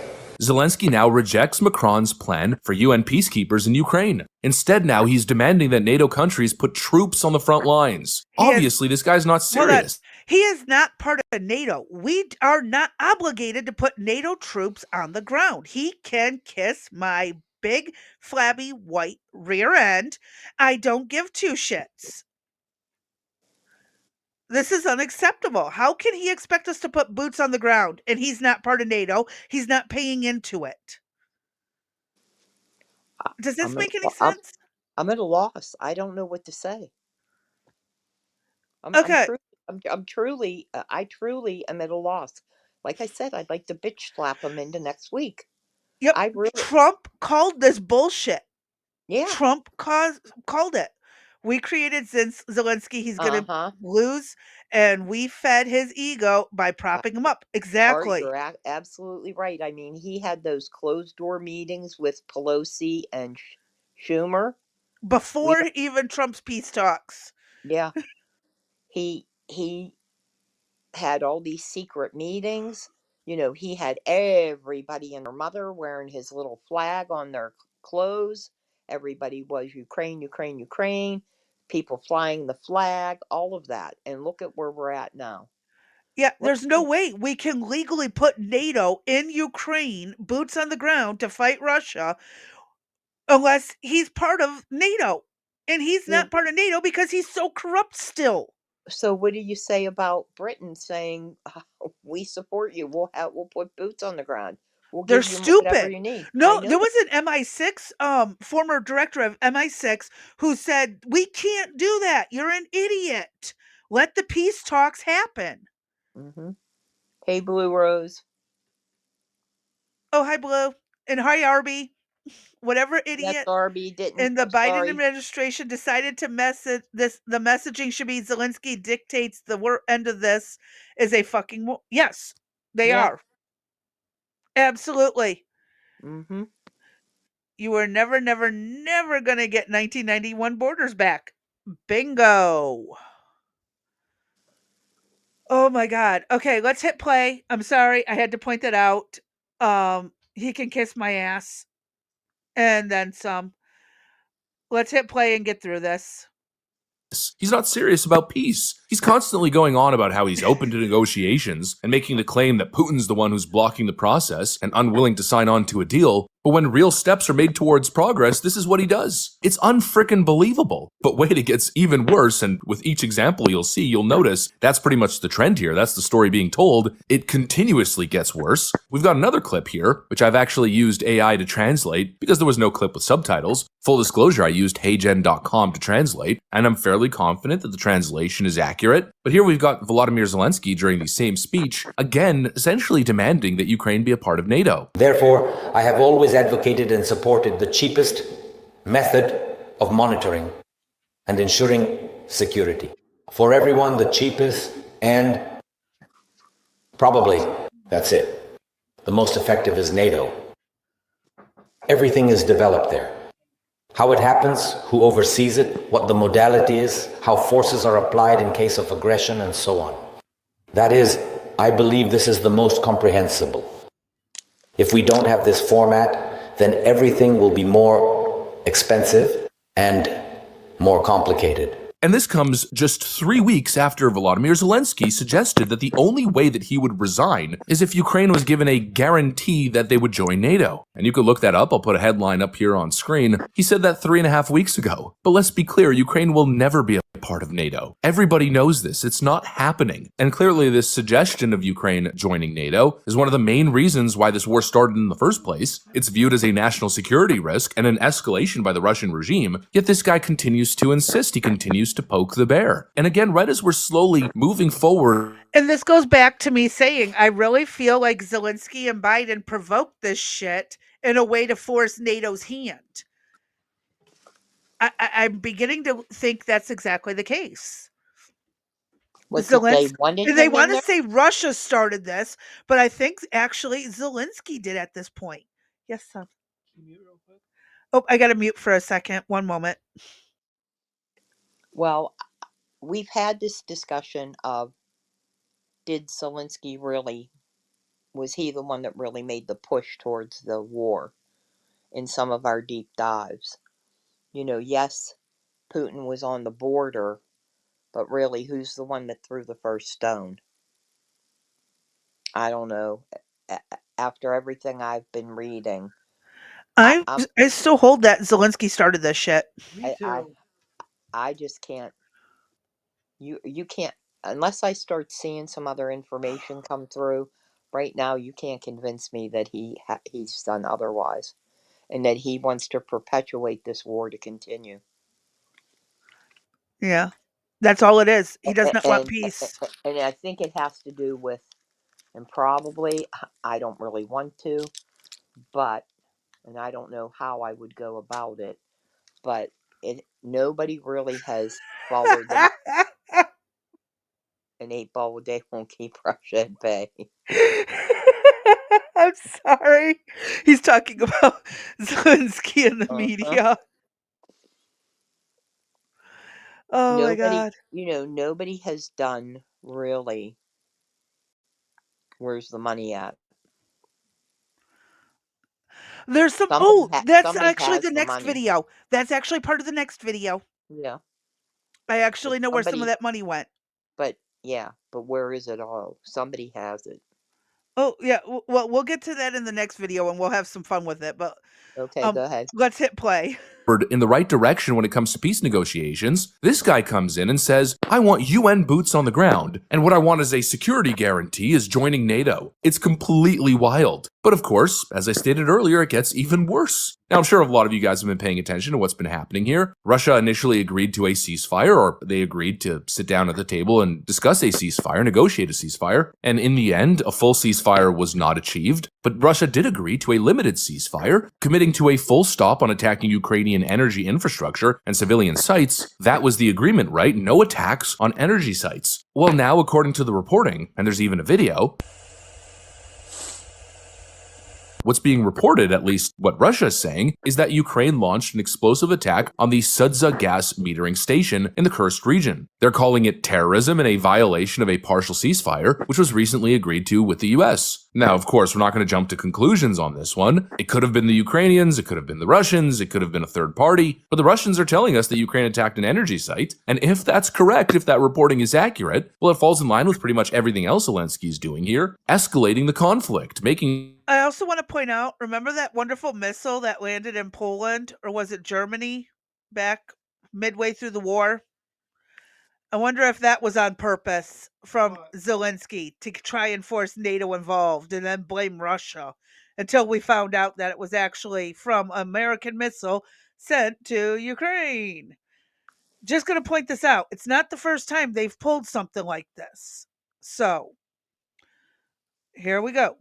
Zelensky now rejects Macron's plan for UN peacekeepers in Ukraine. Instead, now he's demanding that NATO countries put troops on the front lines. Obviously, this guy's not serious. He is not part of NATO. We are not obligated to put NATO troops on the ground. He can kiss my big, flabby, white rear end. I don't give two shits. This is unacceptable. How can he expect us to put boots on the ground and he's not part of NATO? He's not paying into it. Does this make any sense? I'm at a loss. I don't know what to say. Okay. I truly am at a loss. Like I said, I'd like to bitch slap him into next week. Yep. I really, Trump called this bullshit. yeah. Trump called it. We created Zelensky. He's going to lose, and we fed his ego by propping him up. Art, Exactly. you're absolutely right. I mean, he had those closed door meetings with Pelosi and Schumer. Before even Trump's peace talks. Yeah. He had all these secret meetings. He had everybody and their mother wearing his little flag on their clothes. Everybody was Ukraine, Ukraine, Ukraine. People flying the flag, all of that. And look at where we're at now. Yeah, What? there's no way we can legally put NATO in Ukraine, boots on the ground, to fight Russia unless he's part of NATO. And he's Yeah. not part of NATO because he's so corrupt still. So what do you say about Britain saying we support you? We'll put boots on the ground. We'll They're give you whatever stupid. you need. I No, know. there was an MI6 former director of MI6 who said, "We can't do that. You're an idiot. Let the peace talks happen." Hmm. Hey, Blue Rose. Oh, hi Blue. And hi Arby. Whatever Yes, idiot Arby didn't. in the Biden Sorry. administration decided to message this, the messaging should be Zelensky dictates the end of this is a fucking yes, they Yeah. are. Absolutely. Hmm. You are never, never, never going to get 1991 borders back. Bingo. Oh my god. Okay, let's hit play. I'm sorry, I had to point that out. He can kiss my ass and then some. Let's hit play and get through this. He's not serious about peace. He's constantly going on about how he's open to negotiations and making the claim that Putin's the one who's blocking the process and unwilling to sign on to a deal. But when real steps are made towards progress, this is what he does. It's unfrickin' believable. But wait, it gets even worse, and with each example you'll see, you'll notice that's pretty much the trend here. That's the story being told. It continuously gets worse. We've got another clip here, which I've actually used AI to translate because there was no clip with subtitles. Full disclosure, I used heygen.com to translate, and I'm fairly confident that the translation is accurate. But here we've got Volodymyr Zelensky during the same speech, again, essentially demanding that Ukraine be a part of NATO. Therefore, I have always advocated and supported the cheapest method of monitoring and ensuring security. For everyone, the cheapest and probably, that's it, the most effective is NATO. Everything is developed there. How it happens, who oversees it, what the modality is, how forces are applied in case of aggression, and so on. That is, I believe this is the most comprehensible. If we don't have this format, then everything will be more expensive and more complicated. And this comes just 3 weeks after Volodymyr Zelensky suggested that the only way that he would resign is if Ukraine was given a guarantee that they would join NATO. And you could look that up. I'll put a headline up here on screen. He said that 3.5 weeks ago. But let's be clear, Ukraine will never be a part of NATO. Everybody knows this. It's not happening. And clearly this suggestion of Ukraine joining NATO is one of the main reasons why this war started in the first place. It's viewed as a national security risk and an escalation by the Russian regime, yet this guy continues to insist. He continues to poke the bear. And again, right as we're slowly moving forward. And this goes back to me saying, I really feel like Zelensky and Biden provoked this shit in a way to force NATO's hand. I'm beginning to think that's exactly the case. What did they Zelensky, wanted and they him in want to there? say Russia started this, but I think actually Zelensky did at this point. Yes, son. Can you mute real quick? Oh, I got to mute for a second. One moment. Well, we've had this discussion of, did Zelensky really, was he the one that really made the push towards the war in some of our deep dives? Yes, Putin was on the border, but really, who's the one that threw the first stone? I don't know. After everything I've been reading, I I'm, I still hold that Zelensky started this shit. I just can't. You can't, unless I start seeing some other information come through. Right now, you can't convince me that he's done otherwise, and that he wants to perpetuate this war to continue. Yeah, that's all it is. He does not want And peace. and I think it has to do with, and probably I don't really want to, but and I don't know how I would go about it, but nobody really has followed the an 8 ball a day won't keep Russia at bay. I'm sorry. He's talking about Zelensky in the Uh-huh. media. Oh my Nobody, god. nobody has done really. Where's the money at? There's some. Somebody Oh, that's somebody actually has the the next money. video. That's actually part of the next video. Yeah, I but actually know where some of somebody, that money went. but yeah, but where is it all? Somebody has it. Oh yeah. Well, we'll get to that in the next video, and we'll have some fun with it. But Okay, go ahead. let's hit play. in the right direction when it comes to peace negotiations, this guy comes in and says, I want UN boots on the ground, and what I want as a security guarantee is joining NATO. It's completely wild. But of course, as I stated earlier, it gets even worse. Now, I'm sure a lot of you guys have been paying attention to what's been happening here. Russia initially agreed to a ceasefire, or they agreed to sit down at the table and discuss a ceasefire, negotiate a ceasefire, and in the end, a full ceasefire was not achieved. But Russia did agree to a limited ceasefire, committing to a full stop on attacking Ukrainian energy infrastructure and civilian sites. That was the agreement, right? No attacks on energy sites. Well, now, according to the reporting, and there's even a video, what's being reported, at least what Russia is saying, is that Ukraine launched an explosive attack on the Sudza gas metering station in the Kursk region. They're calling it terrorism and a violation of a partial ceasefire, which was recently agreed to with the US. Now, of course, we're not going to jump to conclusions on this one. It could have been the Ukrainians, it could have been the Russians, it could have been a third party, but the Russians are telling us that Ukraine attacked an energy site, and if that's correct, if that reporting is accurate, well, it falls in line with pretty much everything else Zelensky is doing here, escalating the conflict, making... I also want to point out, remember that wonderful missile that landed in Poland, or was it Germany, back midway through the war? I wonder if that was on purpose from Zelensky to try and force NATO involved and then blame Russia until we found out that it was actually from American missile sent to Ukraine. Just going to point this out. It's not the first time they've pulled something like this. So, here we go.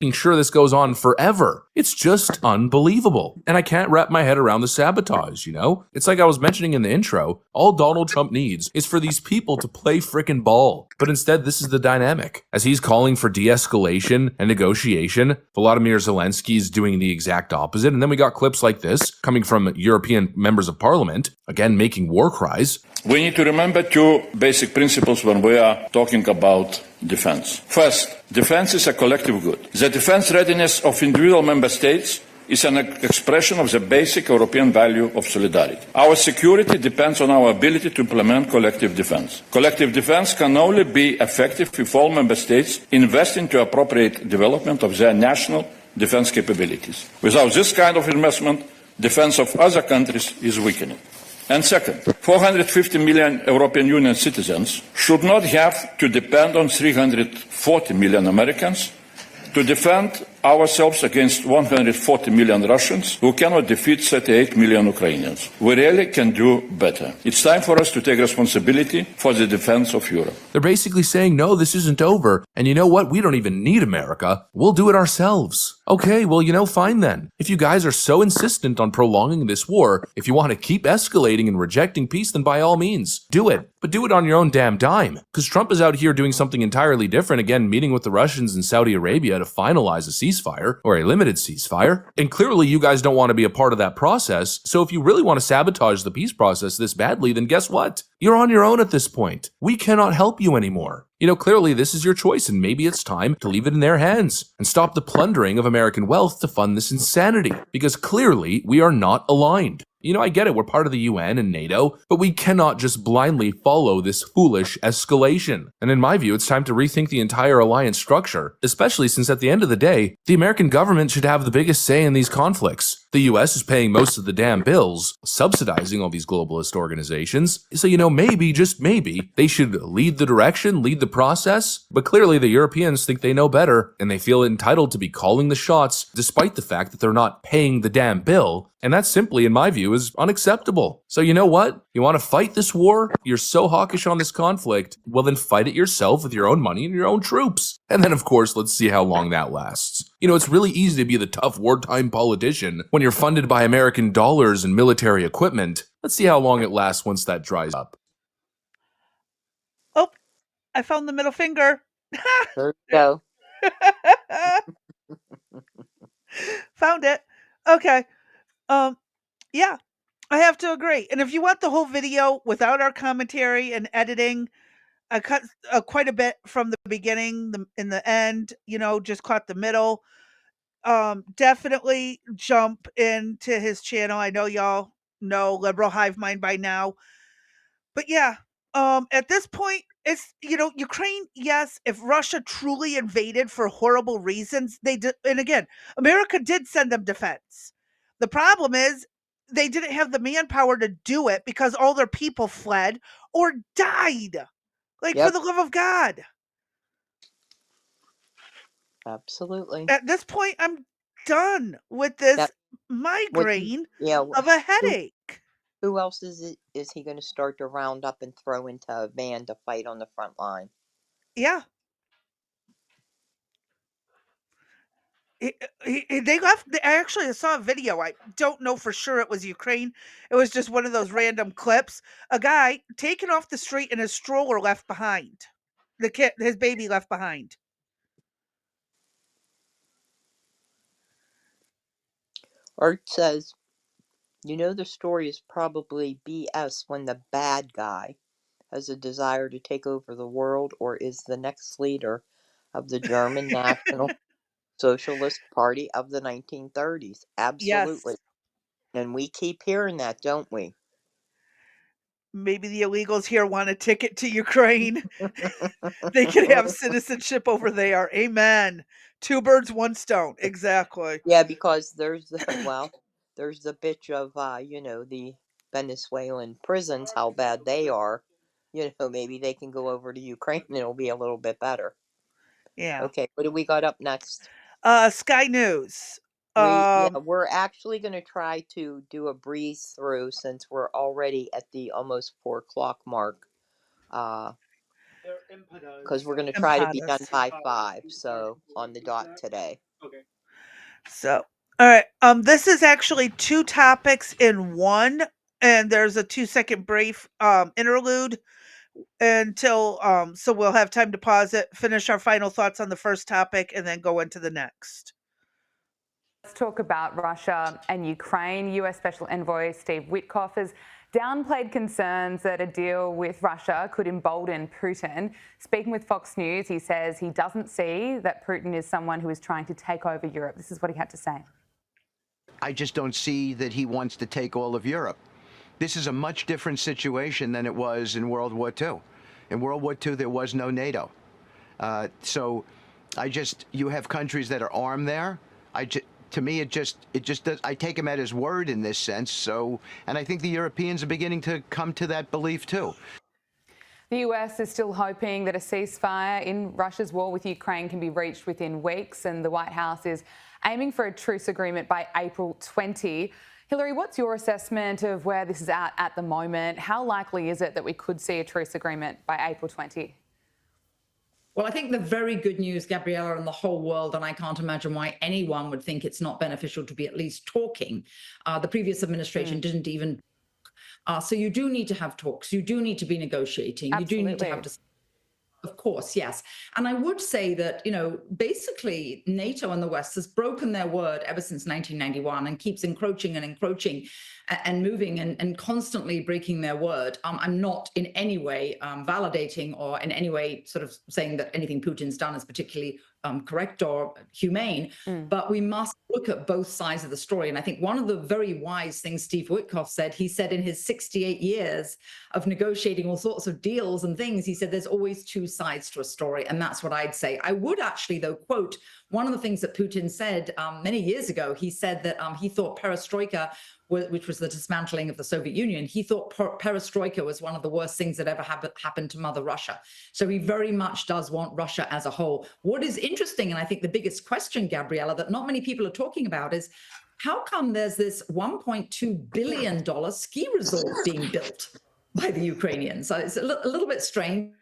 sure this goes on forever. It's just unbelievable. And I can't wrap my head around the sabotage, you know? It's like I was mentioning in the intro, all Donald Trump needs is for these people to play frickin' ball. But instead, this is the dynamic. As he's calling for de-escalation and negotiation, Volodymyr Zelensky is doing the exact opposite. And then we got clips like this coming from European members of parliament, again making war cries. We need to remember two basic principles when we are talking about defense. First, defense is a collective good. The defense readiness of individual member states is an expression of the basic European value of solidarity. Our security depends on our ability to implement collective defense. Collective defense can only be effective if all member states invest into appropriate development of their national defense capabilities. Without this kind of investment, defense of other countries is weakening. And second, 450 million European Union citizens should not have to depend on 340 million Americans to defend ourselves against 140 million Russians who cannot defeat 38 million Ukrainians. We really can do better. It's time for us to take responsibility for the defense of Europe. They're basically saying, no, this isn't over. And you know what? We don't even need America. We'll do it ourselves. Okay, well, you know, fine then. If you guys are so insistent on prolonging this war, if you want to keep escalating and rejecting peace, then by all means, do it. But do it on your own damn dime. Because Trump is out here doing something entirely different, again, meeting with the Russians and Saudi Arabia to finalize a ceasefire, or a limited ceasefire. And clearly you guys don't want to be a part of that process. So if you really want to sabotage the peace process this badly, then guess what? You're on your own at this point. We cannot help you anymore. You know, clearly this is your choice, and maybe it's time to leave it in their hands and stop the plundering of American wealth to fund this insanity, because clearly we are not aligned. You know, I get it, we're part of the UN and NATO, but we cannot just blindly follow this foolish escalation. And in my view, it's time to rethink the entire alliance structure, especially since at the end of the day, the American government should have the biggest say in these conflicts. The US is paying most of the damn bills, subsidizing all these globalist organizations. So, you know, maybe, just maybe, they should lead the direction, lead the process. But clearly the Europeans think they know better, and they feel entitled to be calling the shots, despite the fact that they're not paying the damn bill. And that simply, in my view, is unacceptable. So you know what? You want to fight this war? You're so hawkish on this conflict. Well, then fight it yourself with your own money and your own troops. And then, of course, let's see how long that lasts. You know, it's really easy to be the tough wartime politician when you're funded by American dollars and military equipment. Let's see how long it lasts once that dries up. Oh, I found the middle finger. There you go. Found it. Okay. Yeah, I have to agree. And if you want the whole video without our commentary and editing, I cut quite a bit from the beginning, in the end, just caught the middle. Definitely jump into his channel. I know y'all know Liberal Hive Mind by now. But yeah, at this point, it's Ukraine. Yes, if Russia truly invaded for horrible reasons, they did. And again, America did send them defense. The problem is they didn't have the manpower to do it because all their people fled or died. Like, for Yep, the love of God. absolutely. At this point, I'm done with That this what's he, migraine yeah, of a who headache. who else is he going to start to round up and throw into a van to fight on the front line? Yeah. They left. I actually saw a video. I don't know for sure it was Ukraine. It was just one of those random clips. A guy taken off the street and his stroller left behind. The kid, his baby left behind. Art says, the story is probably BS when the bad guy has a desire to take over the world or is the next leader of the German National Socialist Party of the 1930s. Absolutely. Yes, And we keep hearing that, don't we? maybe the illegals here want a ticket to Ukraine. They could have citizenship over there. Amen. Two birds, one stone. Exactly. Yeah, because there's the bitch of the Venezuelan prisons, how bad they are. Maybe they can go over to Ukraine and it'll be a little bit better. Yeah. Okay, what do we got up next? Sky News. We're actually going to try to do a breeze through since we're already at the almost 4 o'clock mark. Because we're going to try to be done Empadas. by 5, so on the dot today. So, all right. This is actually two topics in one, and there's a 2-second brief interlude until so we'll have time to pause it, finish our final thoughts on the first topic, and then go into the next. Let's talk about Russia and Ukraine. US Special Envoy Steve Witkoff has downplayed concerns that a deal with Russia could embolden Putin. Speaking with Fox News, he says he doesn't see that Putin is someone who is trying to take over Europe. This is what he had to say. I just don't see that he wants to take all of Europe. This is a much different situation than it was in World War II. In World War II, there was no NATO. So you have countries that are armed there. To me, it just does. I take him at his word in this sense. So, and I think the Europeans are beginning to come to that belief too. The US is still hoping that a ceasefire in Russia's war with Ukraine can be reached within weeks, and the White House is aiming for a truce agreement by April 20. Hilary, what's your assessment of where this is at the moment? How likely is it that we could see a truce agreement by April 20? Well, I think the very good news, Gabriella, and the whole world, and I can't imagine why anyone would think it's not beneficial to be at least talking. The previous administration didn't even. So you do need to have talks. You do need to be negotiating. Absolutely. You do need to have. Of course, yes. And I would say that, basically NATO and the West has broken their word ever since 1991 and keeps encroaching and moving and constantly breaking their word. I'm not in any way validating or in any way sort of saying that anything Putin's done is particularly correct or humane, but we must look at both sides of the story. And I think one of the very wise things Steve Witkoff said, he said in his 68 years of negotiating all sorts of deals and things, he said there's always two sides to a story. And that's what I'd say. I would actually, though, quote one of the things that Putin said many years ago. He said that he thought perestroika, which was the dismantling of the Soviet Union, he thought perestroika was one of the worst things that ever happened to Mother Russia. So he very much does want Russia as a whole. What is interesting, and I think the biggest question, Gabriella, that not many people are talking about is, how come there's this $1.2 billion ski resort being built by the Ukrainians? So it's a little bit strange.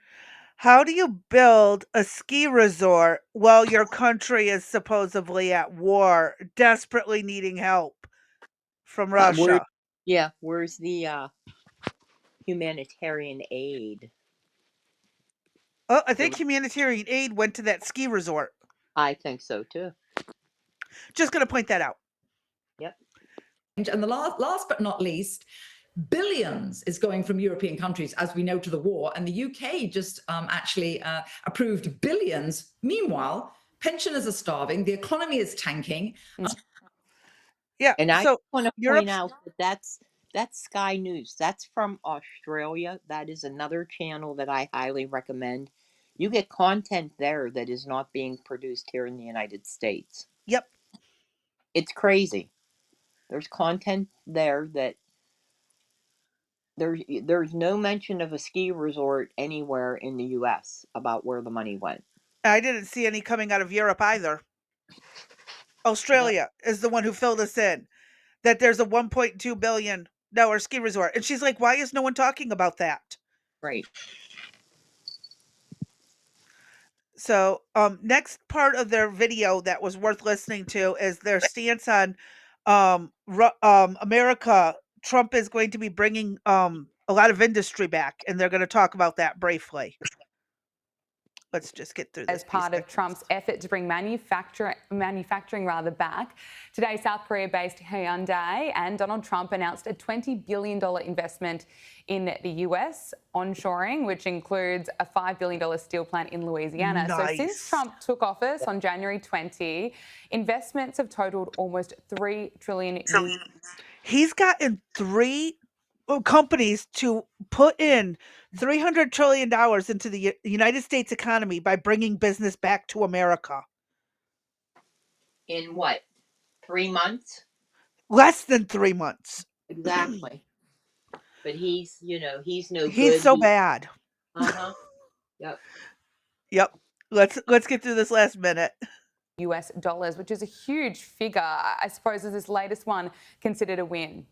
How do you build a ski resort while your country is supposedly at war, desperately needing help from Russia? Where's the humanitarian aid? Oh, I think humanitarian aid went to that ski resort. I think so too. Just going to point that out. Yep. And the last but not least, billions is going from European countries, as we know, to the war. And the UK just actually approved billions. Meanwhile, pensioners are starving. The economy is tanking. Yeah. And I So want to Europe. point out that that's Sky News. That's from Australia. That is another channel that I highly recommend. You get content there that is not being produced here in the United States. Yep. It's crazy. There's content there that there's no mention of a ski resort anywhere in the US about where the money went. I didn't see any coming out of Europe either. Australia is the one who filled us in that there's a $1.2 billion ski resort. And she's like, why is no one talking about that? Right. So, next part of their video that was worth listening to is their stance on America. Trump is going to be bringing a lot of industry back, and they're going to talk about that briefly. Let's just get through this. As part of Trump's effort to bring manufacturing back. Today, South Korea-based Hyundai and Donald Trump announced a $20 billion investment in the US, onshoring, which includes a $5 billion steel plant in Louisiana. Nice. So since Trump took office on January 20, investments have totaled almost $3 trillion. He's gotten three companies to put in $300 trillion into the United States economy by bringing business back to America. In what? 3 months? Less than 3 months. Exactly. But he's no good. He's so bad. Uh-huh. Yep. Yep. Let's get through this last minute. US dollars, which is a huge figure. I suppose is this latest one considered a win?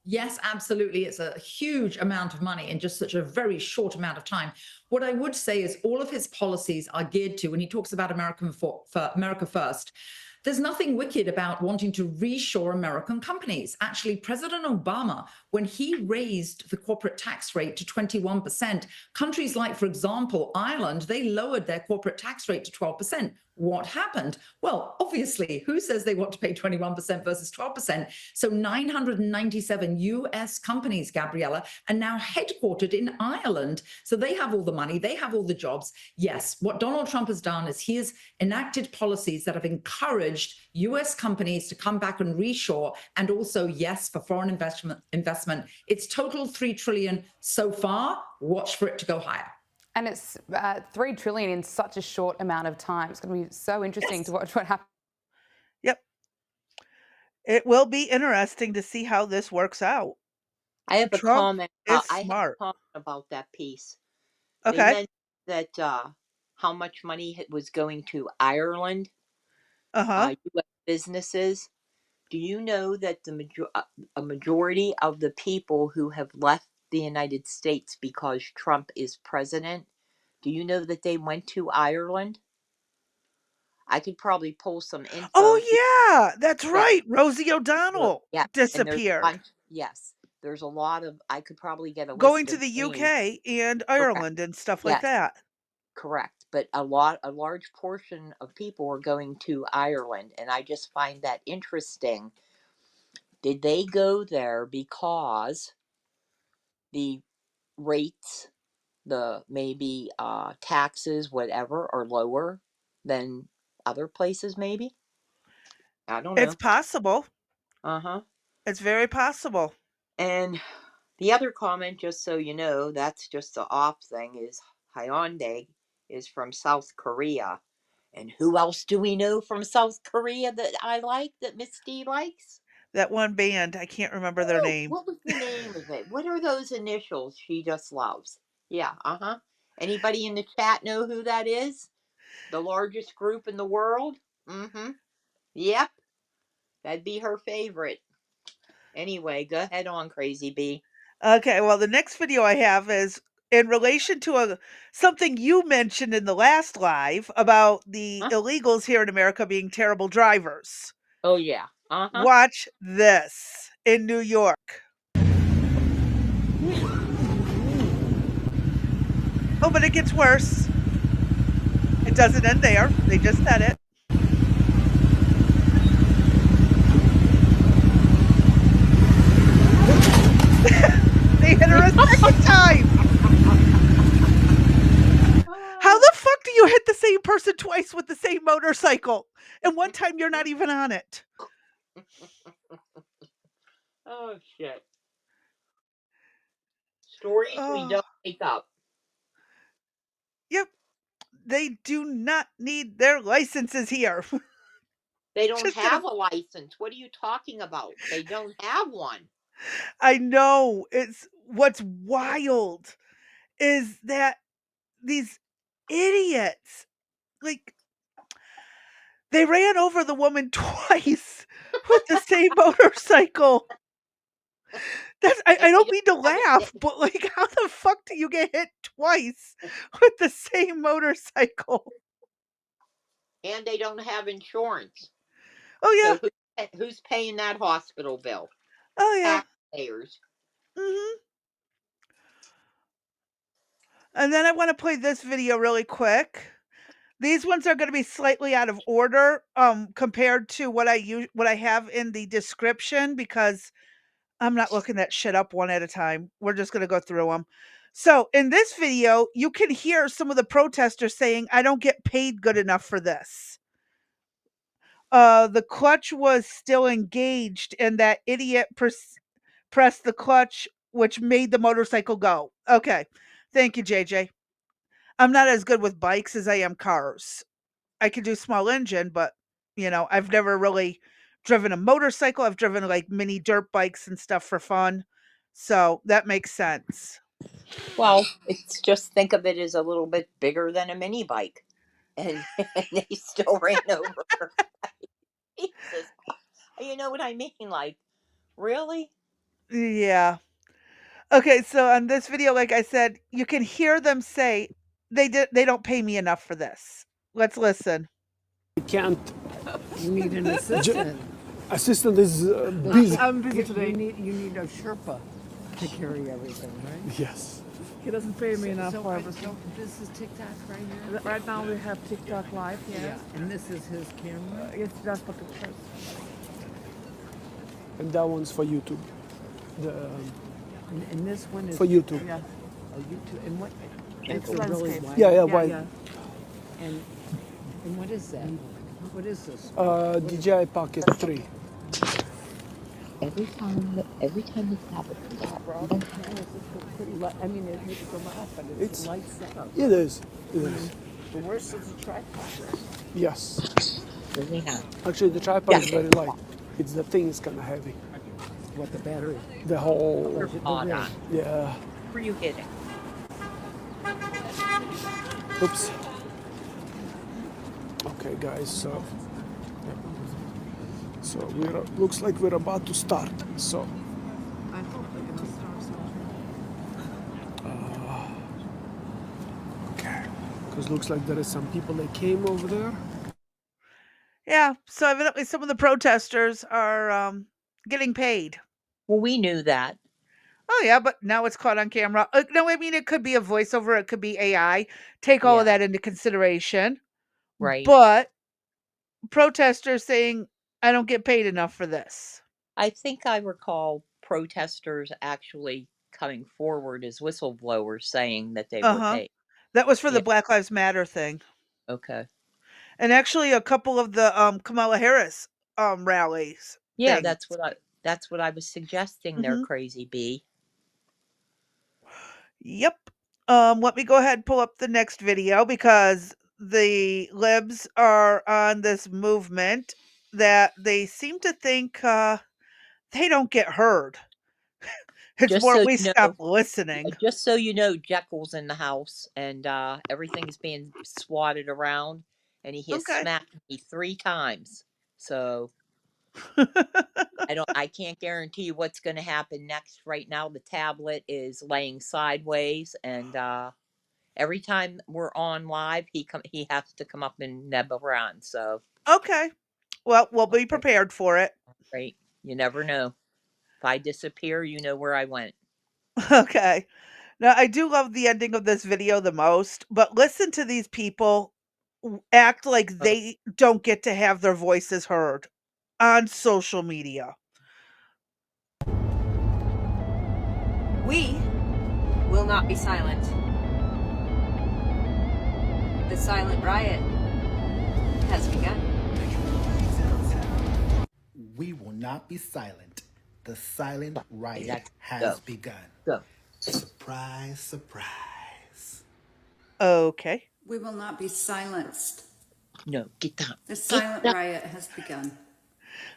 Yes, absolutely. It's a huge amount of money in just such a very short amount of time. What I would say is all of his policies are geared to, when he talks about America first, there's nothing wicked about wanting to reshore American companies. Actually, President Obama, when he raised the corporate tax rate to 21%, countries like, for example, Ireland, they lowered their corporate tax rate to 12%. What happened? Well, obviously, who says they want to pay 21% versus 12%? So 997 US companies, Gabriella, are now headquartered in Ireland. So they have all the money, they have all the jobs. Yes, what Donald Trump has done is he has enacted policies that have encouraged US companies to come back and reshore, and also, yes, for foreign investment. It's total $3 trillion so far. Watch for it to go higher. And it's $3 trillion in such a short amount of time. It's going to be so interesting to watch what happens. Yep. It will be interesting to see how this works out. I have a comment. Is I have smart. a comment about that piece. Okay. They mentioned that how much money was going to Ireland, U.S. businesses. Do you know that a majority of the people who have left the United States because Trump is president, do you know that they went to Ireland? I could probably pull some info. Oh, yeah, that's right. Rosie O'Donnell disappeared. Yes, there's a lot of, I could probably get a list Going to of the names. UK and Ireland and stuff like that. Correct. But a large portion of people are going to Ireland, and I just find that interesting. Did they go there because the rates, the maybe taxes, whatever, are lower than other places, maybe? I don't know. It's possible. Uh-huh. It's very possible. And the other comment, just so you know, that's just the off thing, is Hyundai is from South Korea. And who else do we know from South Korea that I like, that Miss D likes? That one band, I can't remember their name. What was the name of it? What are those initials she just loves? Yeah, uh-huh. Anybody in the chat know who that is? The largest group in the world? Mm-hmm. Yep. That'd be her favorite. Anyway, go ahead on, Crazy Bee. Okay, well, the next video I have is in relation to something you mentioned in the last live about the illegals here in America being terrible drivers. Oh, yeah. Uh-huh. Watch this in New York. Oh, but it gets worse. It doesn't end there. They just said it. person twice with the same motorcycle, and one time you're not even on it. Oh, shit. Stories we don't make up. Yep. They do not need their licenses here. They don't Just have gonna. a license. What are you talking about? They don't have one. I know. It's what's wild is that these idiots, like, they ran over the woman twice with the same motorcycle. I And they don't don't mean to have laugh, but like, how the fuck do you get hit twice with the same motorcycle? and they don't have insurance. Oh yeah. So who's paying that hospital bill? Oh yeah. Taxpayers. Mhm. And then I want to play this video really quick. These ones are going to be slightly out of order compared to what I have in the description, because I'm not looking that shit up one at a time. We're just going to go through them. So, in this video, you can hear some of the protesters saying, "I don't get paid good enough for this." The clutch was still engaged and that idiot pressed the clutch, which made the motorcycle go. Okay. Thank you, JJ. I'm not as good with bikes as I am cars. I can do small engine, but I've never really driven a motorcycle. I've driven like mini dirt bikes and stuff for fun. So that makes sense. Well, it's just think of it as a little bit bigger than a mini bike. And, and they still ran over her. Jesus. You know what I mean? Like, really? Yeah. Okay, so on this video, like I said, you can hear them say they don't pay me enough for this. Let's listen. Can't. You need an assistant. Assistant is busy. I'm busy today. You need a Sherpa to carry everything, right? Yes. He doesn't pay me enough for everything. So this is TikTok right here? Right now we have TikTok Live, yes. Yeah. And this is his camera? It's just for pictures. And that one's for YouTube. And this one is For YouTube. Yeah. Oh, YouTube. And what? It's a really landscape. wide. Yeah, wide. And what is that? What is this? DJI Pocket 3. Every time the tablet comes out, I mean, it makes a lot, but it's light setup. It is. It is. The worst is the tripod. Yes. really have. Actually, the tripod is very light. It's the thing is kind of heavy. What, the battery? The whole. On. Yeah. Were you hitting? Oops. Okay, guys. So we're looks like we're about to start. So. I hope they're gonna start something. Okay. Because looks like there is some people that came over there. Yeah, so evidently some of the protesters are getting paid. Well, we knew that. Oh yeah, but now it's caught on camera. No, I mean it could be a voiceover, it could be AI. Take all of Yeah. that into consideration. Right. But protesters saying, "I don't get paid enough for this." I think I recall protesters actually coming forward as whistleblowers saying that they were Uh-huh. paid. That was for the Yeah. Black Lives Matter thing. Okay. And actually a couple of the Kamala Harris rallies. Yeah, things. that's what I was suggesting there, Crazy Bee. Yep. Let me go ahead and pull up the next video because the libs are on this movement that they seem to think they don't get heard. It's Just more so we you know, stop listening. just so you know, Jekyll's in the house and everything's being swatted around, and he has Okay. smacked me 3 times. So I can't guarantee you what's going to happen next. Right now, the tablet is laying sideways, and every time we're on live, he has to come up and neb around. So Okay. Well, we'll be prepared for it. right, you never know. If I disappear, you know where I went. Okay. Now, I do love the ending of this video the most, but listen to these people act like they don't get to have their voices heard on social media. We will not be silent. The silent riot has begun. We will not be silent. The silent riot That's has go. begun. Go. Surprise, surprise. Okay. We will not be silenced. No, get down. The Get silent down. riot has begun.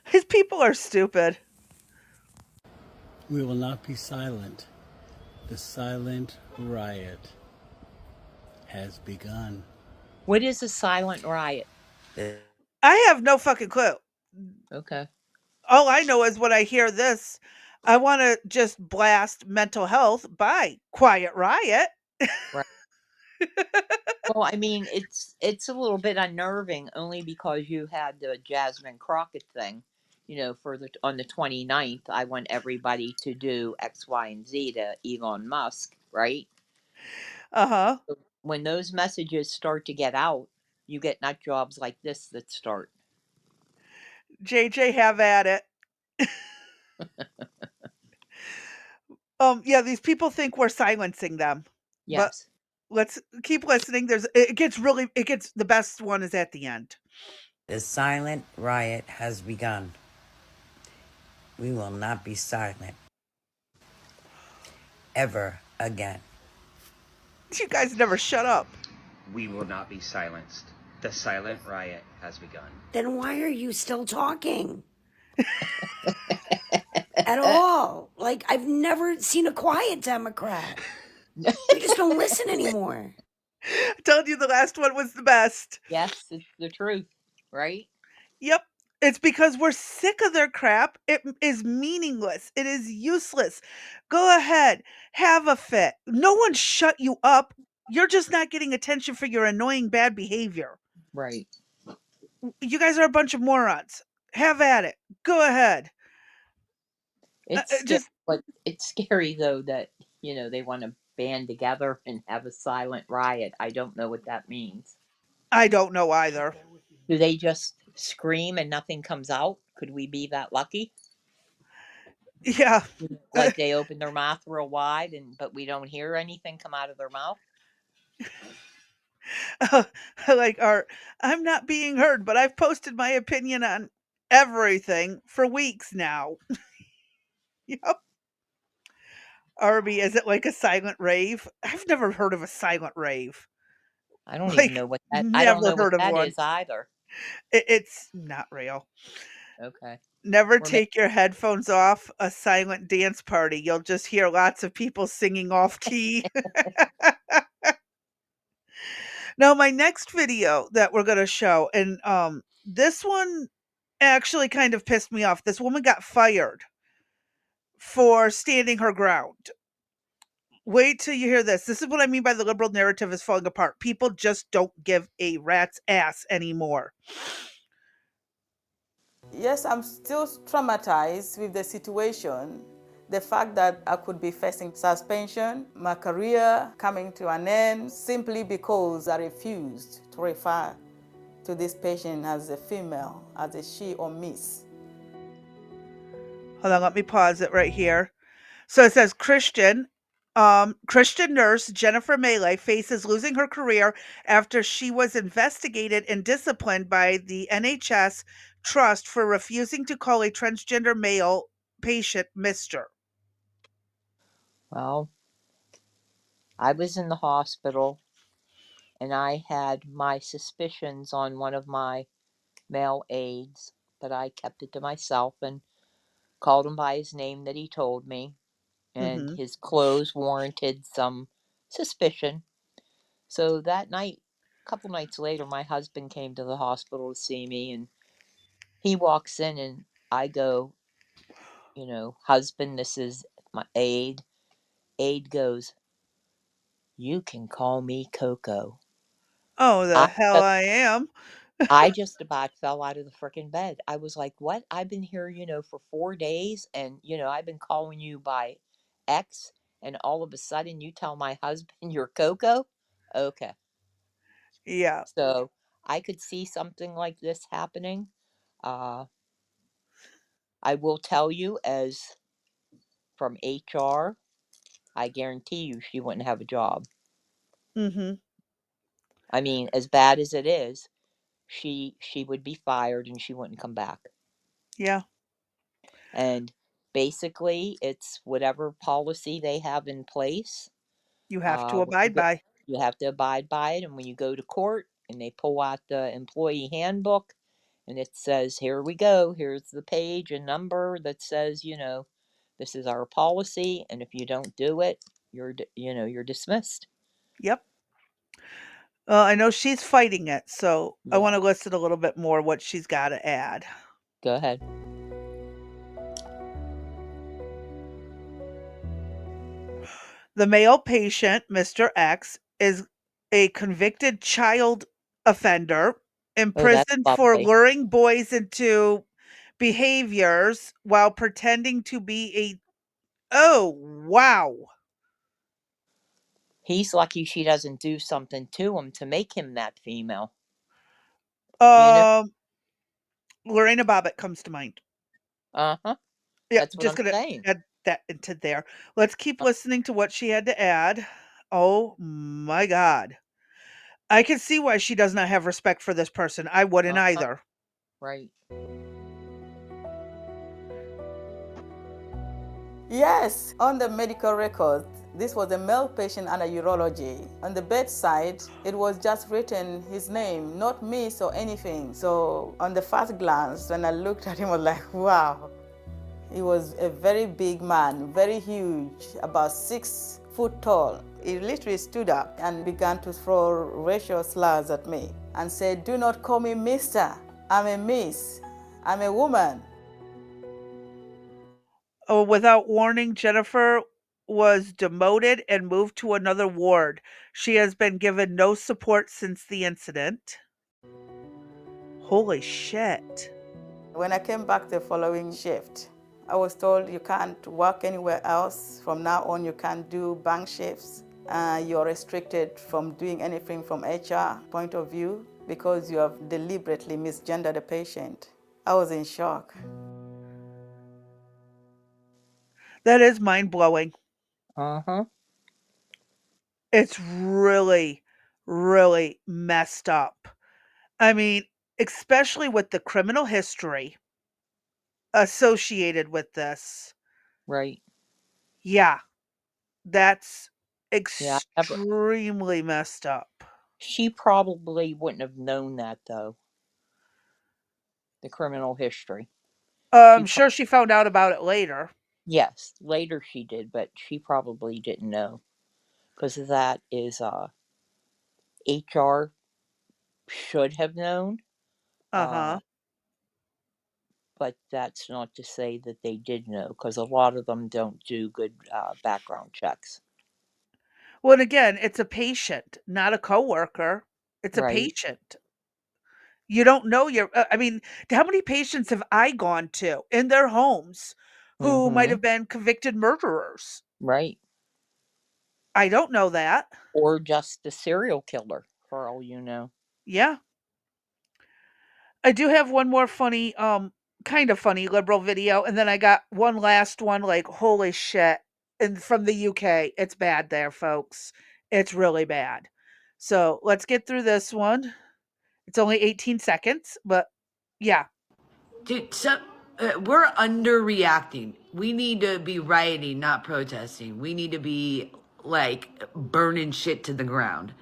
His people are stupid. We will not be silent. The silent riot has begun. What is a silent riot? I have no fucking clue. Okay. All I know is when I hear this, I want to just blast Mental Health by Quiet Riot. Right. Well, I mean, it's a little bit unnerving only because you had the Jasmine Crockett thing, for on the 29th, I want everybody to do X, Y, and Z to Elon Musk, right? Uh-huh. So when those messages start to get out, you get nut jobs like this that start. JJ, have at it. Yeah, these people think we're silencing them. But Yes. let's keep listening. It gets the best one is at the end. The silent riot has begun. We will not be silent ever again. You guys never shut up. We will not be silenced. The silent riot has begun. Then why are you still talking? At all. Like, I've never seen a quiet Democrat. We just don't listen anymore. I told you the last one was the best. Yes, it's the truth, right? Yep. It's because we're sick of their crap. It is meaningless. It is useless. Go ahead. Have a fit. No one shut you up. You're just not getting attention for your annoying bad behavior. Right. You guys are a bunch of morons. Have at it. Go ahead. It's but it's scary though that they want to band together and have a silent riot. I don't know what that means. I don't know either. Do they just scream and nothing comes out? Could we be that lucky? Yeah. Like they open their mouth real wide but we don't hear anything come out of their mouth? Like I'm not being heard, but I've posted my opinion on everything for weeks now. Yep. Arby, is it like a silent rave? I've never heard of a silent rave. I don't even know what that. I don't Never know what heard of that one. is either. It's not real. Okay. Never take your headphones off a silent dance party. You'll just hear lots of people singing off key. Now, my next video that we're going to show, and this one actually kind of pissed me off. This woman got fired for standing her ground. Wait till you hear this. This is what I mean by the liberal narrative is falling apart. People just don't give a rat's ass anymore. Yes, I'm still traumatized with the situation. The fact that I could be facing suspension, my career coming to an end, simply because I refused to refer to this patient as a female, as a she or miss. Hold on, let me pause it right here. So it says Christian nurse Jennifer Melee faces losing her career after she was investigated and disciplined by the NHS Trust for refusing to call a transgender male patient Mr. Well, I was in the hospital and I had my suspicions on one of my male aides, but I kept it to myself and called him by his name that he told me, and his clothes warranted some suspicion. So that night, a couple nights later, my husband came to the hospital to see me, and he walks in and I go, husband, this is my aide. Aide goes, you can call me Coco. Oh, the hell I am. I just about fell out of the frickin' bed. I was like, what? I've been here, for 4 days and, I've been calling you by X and all of a sudden you tell my husband you're Coco? Okay. Yeah. So I could see something like this happening. I will tell you, as from HR, I guarantee you she wouldn't have a job. Mm-hmm. I mean, as bad as it is, she would be fired and she wouldn't come back. Yeah. And basically, it's whatever policy they have in place. You have to When you abide by. you have to abide by it. And when you go to court and they pull out the employee handbook and it says, here we go, here's the page and number that says, this is our policy. And if you don't do it, you're dismissed. Yep. I know she's fighting it, so I Yeah. want to listen a little bit more what she's got to add. Go ahead. The male patient, Mr. X, is a convicted child offender Oh, that's imprisoned for lovely. luring boys into behaviors while pretending to be a. Oh, wow. He's lucky she doesn't do something to him to make him that female. Lorena Bobbitt comes to mind. Uh-huh. Yeah, That's what just I'm gonna saying. add that into there. Let's keep listening to what she had to add. Oh my God. I can see why she does not have respect for this person. I wouldn't either. Right. Yes, on the medical record, this was a male patient under urology. On the bedside, it was just written his name, not miss or anything. So on the first glance, when I looked at him, I was like, wow. He was a very big man, very huge, about 6 foot tall. He literally stood up and began to throw racial slurs at me and said, do not call me mister. I'm a miss. I'm a woman. Oh, without warning, Jennifer was demoted and moved to another ward. She has been given no support since the incident. Holy shit. When I came back the following shift, I was told you can't work anywhere else. From now on, you can't do bank shifts. You're restricted from doing anything from HR point of view because you have deliberately misgendered a patient. I was in shock. That is mind-blowing. Uh-huh. It's really, really messed up. I mean, especially with the criminal history associated with this. Right. Yeah, that's Yeah. extremely messed up. She probably wouldn't have known that, though. The criminal history. I'm sure she found out about it later. Yes, later she did, but she probably didn't know. Because that is, HR should have known. Uh-huh. But that's not to say that they did know, because a lot of them don't do good background checks. Well, and again, it's a patient, not a coworker. It's a Right. patient. You don't know I mean, how many patients have I gone to in their homes who might Mm-hmm. have been convicted murderers? Right. I don't know that. Or just a serial killer, for all you know. Yeah. I do have one more funny, kind of funny liberal video, and then I got one last one, like, holy shit. And from the UK. It's bad there, folks. It's really bad. So let's get through this one. It's only 18 seconds, but yeah. Dude, we're underreacting. We need to be rioting, not protesting. We need to be like burning shit to the ground.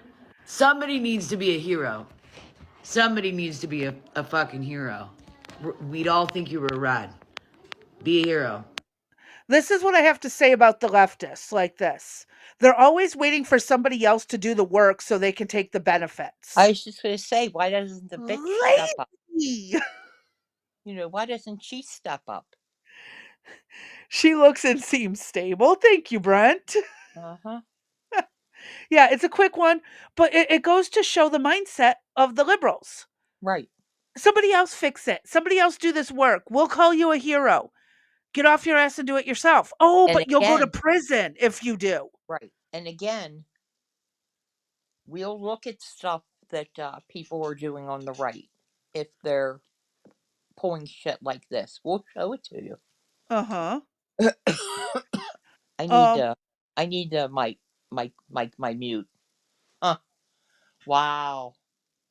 Somebody needs to be a hero. Somebody needs to be a fucking hero. We'd all think you were rad. Be a hero. This is what I have to say about the leftists like this. They're always waiting for somebody else to do the work so they can take the benefits. I was just going to say, why doesn't the bitch step up? Lazy. Why doesn't she step up? She looks and seems stable. Thank you, Brent. Uh-huh. Yeah, it's a quick one, but it goes to show the mindset of the liberals. Right. Somebody else fix it. Somebody else do this work. We'll call you a hero. Get off your ass and do it yourself. Oh, And but you'll go to again, prison if you do. right. And again, we'll look at stuff that people are doing on the right. If they're pulling shit like this, we'll show it to you. Uh-huh. I need my mute. Wow.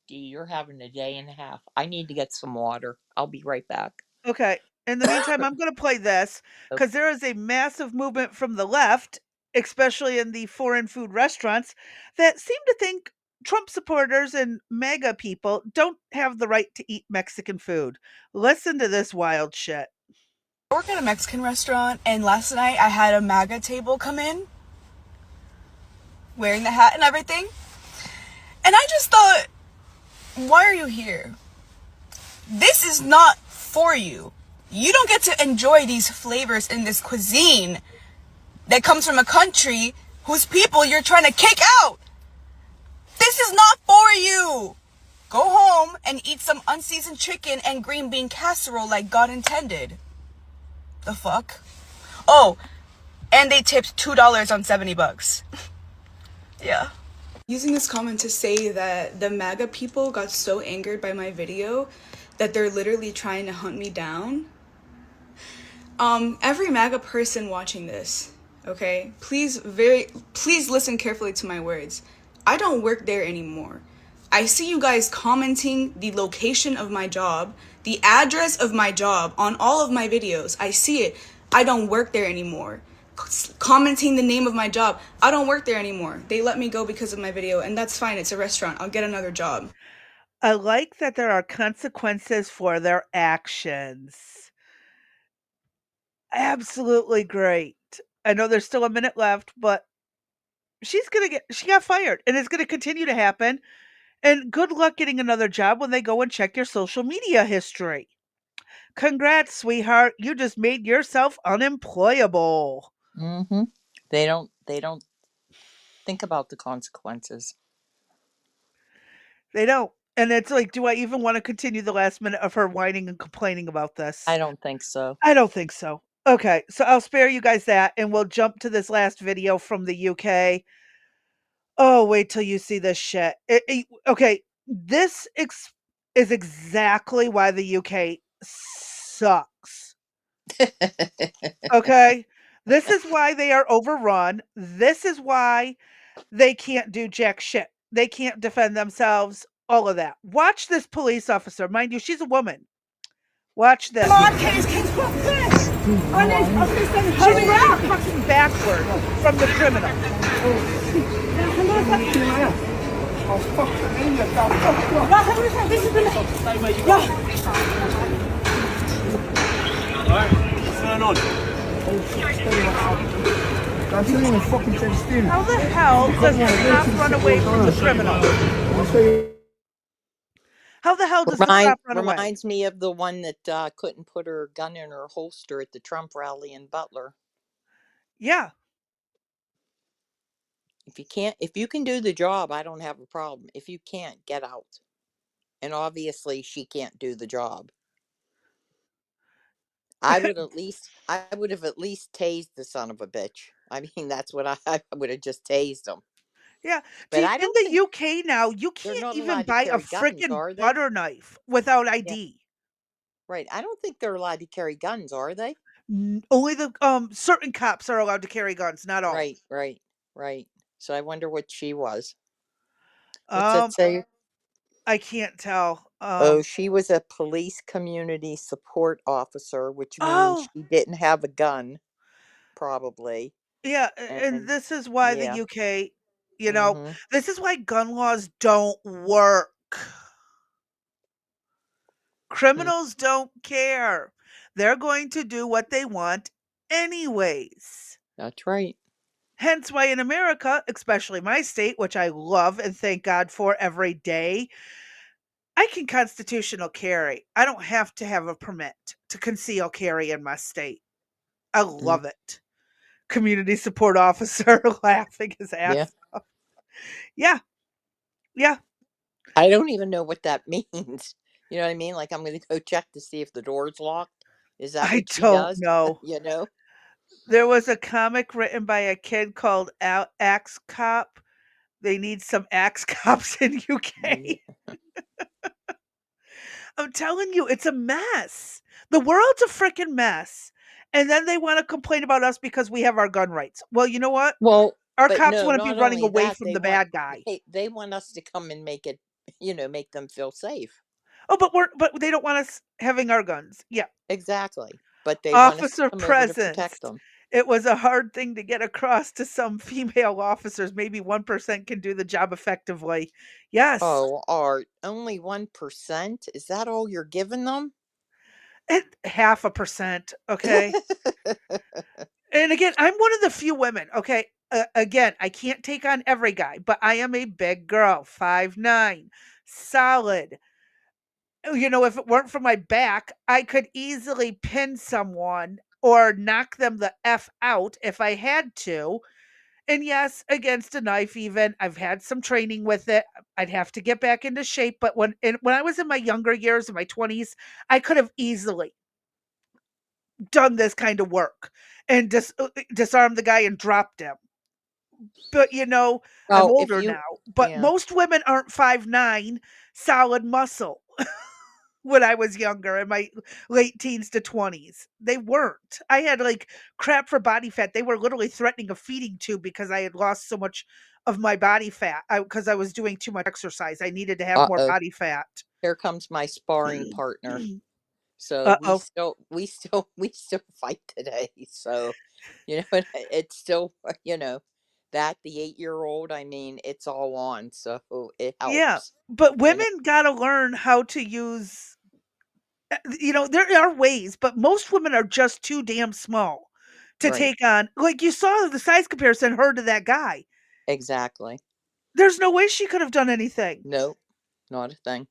Dee, you're having a day and a half. I need to get some water. I'll be right back. Okay. In the meantime, I'm going to play this because there is a massive movement from the left, especially in the foreign food restaurants, that seem to think Trump supporters and MAGA people don't have the right to eat Mexican food. Listen to this wild shit. I work at a Mexican restaurant, and last night I had a MAGA table come in, wearing the hat and everything. And I just thought, why are you here? This is not for you. You don't get to enjoy these flavors in this cuisine that comes from a country whose people you're trying to kick out. This is not for you. Go home and eat some unseasoned chicken and green bean casserole like God intended. The fuck? Oh, and they tipped $2 on $70. Yeah. Using this comment to say that the MAGA people got so angered by my video that they're literally trying to hunt me down. Every MAGA person watching this, okay, please listen carefully to my words. I don't work there anymore. I see you guys commenting the location of my job, the address of my job on all of my videos. I see it. I don't work there anymore. Commenting the name of my job. I don't work there anymore. They let me go because of my video, and that's fine. It's a restaurant. I'll get another job. I like that there are consequences for their actions. Absolutely great. I know there's still a minute left, but she got fired, and it's gonna continue to happen. And good luck getting another job when they go and check your social media history. Congrats, sweetheart. You just made yourself unemployable. Mm-hmm. They don't think about the consequences. They don't. And it's like, do I even want to continue the last minute of her whining and complaining about this? I don't think so. I don't think so. Okay, so I'll spare you guys that, and we'll jump to this last video from the UK. Oh, wait till you see this shit. Okay, this is exactly why the UK sucks. Okay? This is why they are overrun. This is why they can't do jack shit. They can't defend themselves, all of that. Watch this police officer. Mind you, she's a woman. Watch this. Come on, Case, fuck this! She's running fucking backward from the criminal. What's going on? How the hell does the cop run away from the criminal? How the hell does the cop run away? Reminds me of the one that couldn't put her gun in her holster at the Trump rally in Butler. Yeah. If you can do the job, I don't have a problem. If you can't, get out. And obviously she can't do the job. I would have at least tased the son of a bitch. I mean, that's what I would have just tased him. Yeah. But in the UK now, you can't even buy a freaking butter knife without ID. Right. I don't think they're allowed to carry guns, are they? Only the certain cops are allowed to carry guns, not all. Right. So I wonder what she was. What's it say? I can't tell. She was a police community support officer, which means she didn't have a gun, probably. Yeah, and this is why the UK, this is why gun laws don't work. Criminals don't care. They're going to do what they want anyways. That's right. Hence why in America, especially my state, which I love and thank God for every day, I can constitutional carry. I don't have to have a permit to conceal carry in my state. I love it. Community support officer laughing his ass off. Yeah. I don't even know what that means. You know what I mean? Like, I'm going to go check to see if the door's locked. Is that what she does? Know. You know? There was a comic written by a kid called Axe Cop. They need some Axe Cops in UK. I'm telling you, it's a mess. The world's a freaking mess. And then they want to complain about us because we have our gun rights. Well, you know what? Well, our cops want to be running away from the bad guy. They want us to come and make it make them feel safe. Oh, but they don't want us having our guns. Yeah. Exactly. But they want us to Officer come over to presence. protect them. It was a hard thing to get across to some female officers. Maybe 1% can do the job effectively. Yes. Oh, Art, only 1%? Is that all you're giving them? 0.5%, okay? And again, I'm one of the few women, okay? Again, I can't take on every guy, but I am a big girl, 5'9", solid. If it weren't for my back, I could easily pin someone or knock them the F out if I had to. And yes, against a knife even. I've had some training with it. I'd have to get back into shape, but when I was in my younger years, in my 20s, I could have easily done this kind of work and disarmed the guy and dropped him. But I'm Well, if older you now. But yeah. most women aren't 5'9", solid muscle. When I was younger, in my late teens to 20s. They weren't. I had, like, crap for body fat. They were literally threatening a feeding tube because I had lost so much of my body fat, because I was doing too much exercise. I needed to have more Uh-oh. body fat. Here comes my sparring partner. So we Uh-oh. still we still we still fight today. So, it's still, that the 8-year-old, I mean, it's all on, so it Yeah, helps. but You know. women gotta learn how to use there are ways, but most women are just too damn small to Right. take on, like, you saw the size comparison, her to that guy. Exactly. There's no way she could have done anything. Nope. Not a thing.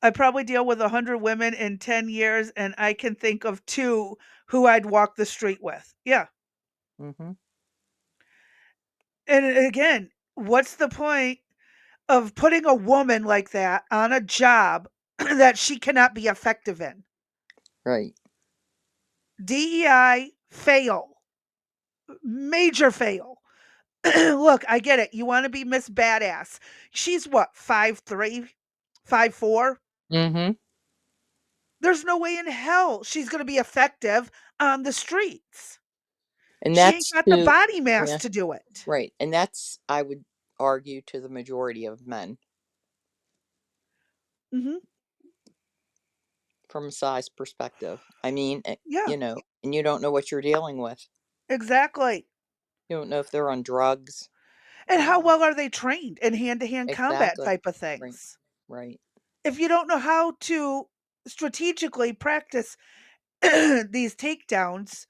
I probably deal with 100 women in 10 years, and I can think of 2 who I'd walk the street with. Yeah. Mhm. And again, what's the point of putting a woman like that on a job that she cannot be effective in? Right. DEI fail. Major fail. Look, I get it. You want to be Miss Badass. She's what, 5'3", 5'4"? Mhm. There's no way in hell she's going to be effective on the streets. And She ain't that's got the to body mass yeah. to do it. Right. And that's, I would argue, to the majority of men Mhm. from a size perspective. I mean, Yeah, and you don't know what you're dealing with. exactly. You don't know if they're on drugs. And how well are they trained in hand-to-hand combat Exactly. type of Right. things? Right. If you don't know how to strategically practice these takedowns,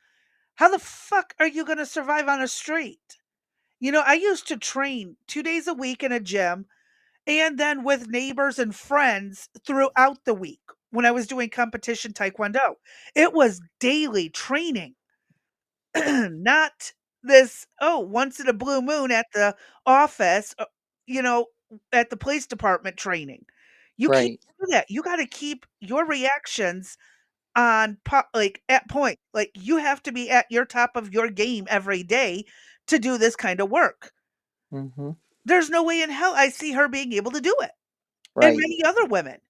how the fuck are you gonna survive on a street? I used to train 2 days a week in a gym and then with neighbors and friends throughout the week when I was doing competition taekwondo. It was daily training. Not this, "Oh, once in a blue moon at the office," you know, at the police department training. You can't Right. do that. You gotta keep your reactions on like, at point. Like, you have to be at your top of your game every day to do this kind of work. Mhm. There's no way in hell I see her being able to do it, and Right. many other women.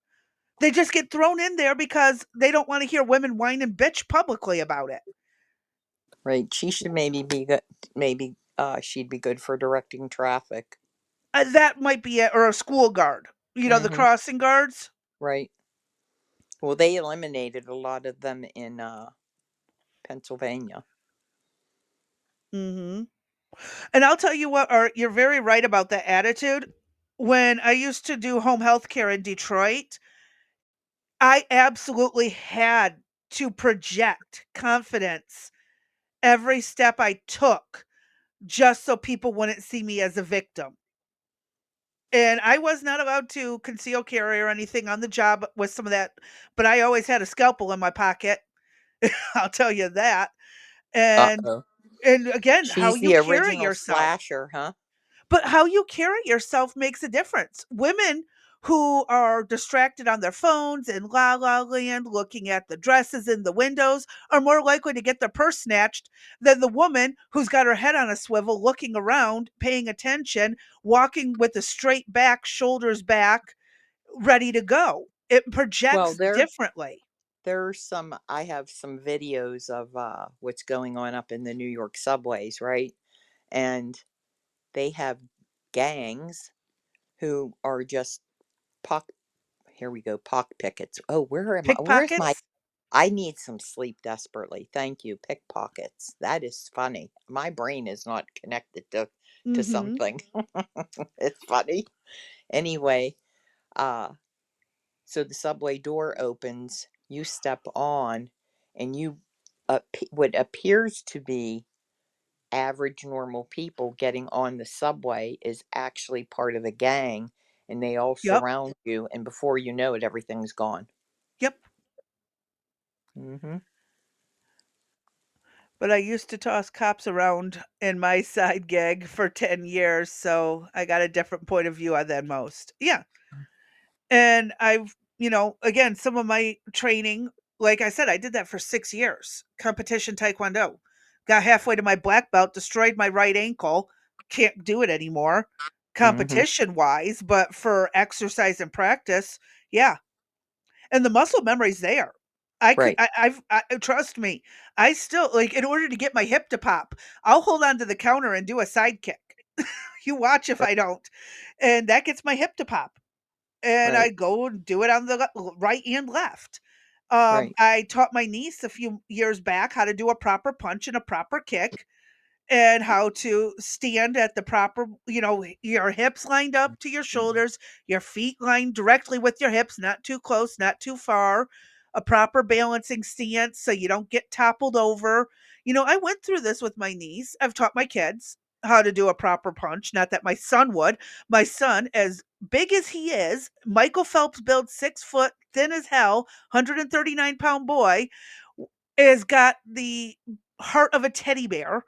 They just get thrown in there because they don't wanna hear women whine and bitch publicly about it. Right. She should maybe be good. Maybe she'd be good for directing traffic. That might be it, or a school guard. The Mhm. crossing guards? Right. Well, they eliminated a lot of them in Pennsylvania. Mhm. And I'll tell you what, Art, you're very right about that attitude. When I used to do home health care in Detroit, I absolutely had to project confidence every step I took just so people wouldn't see me as a victim. And I was not allowed to conceal carry or anything on the job with some of that, but I always had a scalpel in my pocket. I'll tell you that. And Uh-oh. and again, how She's you the carry original yourself. slasher, huh? But how you carry yourself makes a difference. Women who are distracted on their phones in La La Land, looking at the dresses in the windows, are more likely to get their purse snatched than the woman who's got her head on a swivel, looking around, paying attention, walking with a straight back, shoulders back, ready to go. It Well, projects differently. I have some videos of what's going on up in the New York subways, right? And they have gangs who are just pock. Here we go. Pock pickets. Oh, where am I? Where's my? Pickpockets? I need some sleep desperately. Thank you. Pickpockets. That is funny. My brain is not connected to Mm-hmm. something. It's funny. Anyway, uh, so the subway door opens. You step on, and what appears to be average normal people getting on the subway is actually part of the gang, and they all Yep. surround you, and before you know it, everything's gone. Yep. Mm-hmm. But I used to toss cops around in my side gig for 10 years, so I got a different point of view on than most. Yeah. And I've, again, some of my training, like I said, I did that for 6 years. Competition Taekwondo. Got halfway to my black belt, destroyed my right ankle, can't do it anymore, Mm-hmm. competition wise, but for exercise and practice, yeah. And the muscle memory's there. I could, Right. trust me, I still, like, in order to get my hip to pop, I'll hold on to the counter and do a side kick. You watch if Right. I don't. And that gets my hip to pop, and I Right. go and do it on the right and left. Right. I taught my niece a few years back how to do a proper punch and a proper kick, and how to stand at the proper, your hips lined up to your shoulders, your feet lined directly with your hips, not too close, not too far, a proper balancing stance so you don't get toppled over. I went through this with my niece. I've taught my kids how to do a proper punch. Not that my son would. My son, as big as he is, Michael Phelps built 6 foot, thin as hell, 139-pound boy, has got the heart of a teddy bear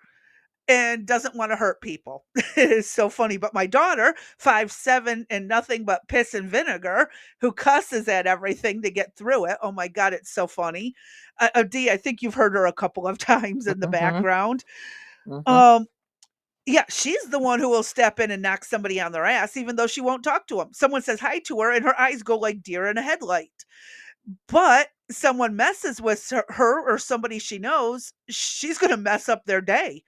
and doesn't want to hurt people. It is so funny. But my daughter, 5'7" and nothing but piss and vinegar, who cusses at everything to get through it. Oh my God, it's so funny. Dee, I think you've heard her a couple of times in the Mm-hmm. background. Mm-hmm. Um, yeah, she's the one who will step in and knock somebody on their ass, even though she won't talk to them. Someone says hi to her, and her eyes go like deer in a headlight. But someone messes with her or somebody she knows, she's going to mess up their day.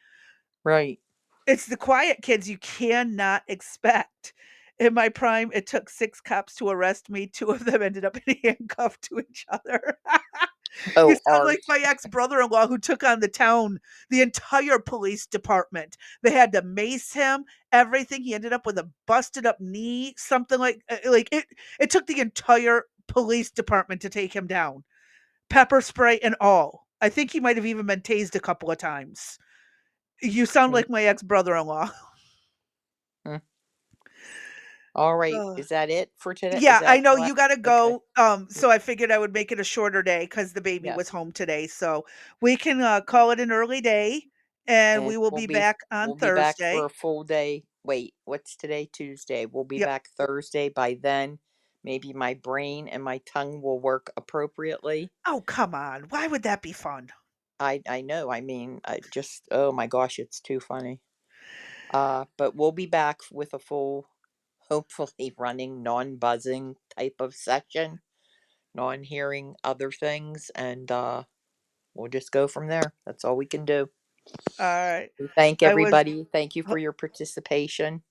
Right. It's the quiet kids you cannot expect. In my prime, it took 6 cops to arrest me. 2 of them ended up handcuffed to each other. You Oh, sound like Art. my ex-brother-in-law who took on the town, the entire police department. They had to mace him, everything. He ended up with a busted up knee, something like it took the entire police department to take him down. Pepper spray and all. I think he might have even been tased a couple of times. You sound Mm, like my ex-brother-in-law. mm. All right. Ugh. Is that it for today? Is Yeah, I that know what? you gotta Okay. go. So I figured I would make it a shorter day because the baby was Yes. home today. So we can call it an early day, and And we will be back on we'll be back for Thursday. a full day. Wait, what's today? Tuesday. We'll be Yep. back Thursday. By then, maybe my brain and my tongue will work appropriately. Oh, come on. Why would that be fun? I know. I mean, I just oh my gosh, it's too funny. But we'll be back with a full, hopefully running, non-buzzing type of session, non-hearing other things, and we'll just go from there. That's all we can do. All right. We thank I was everybody. Thank you for your participation.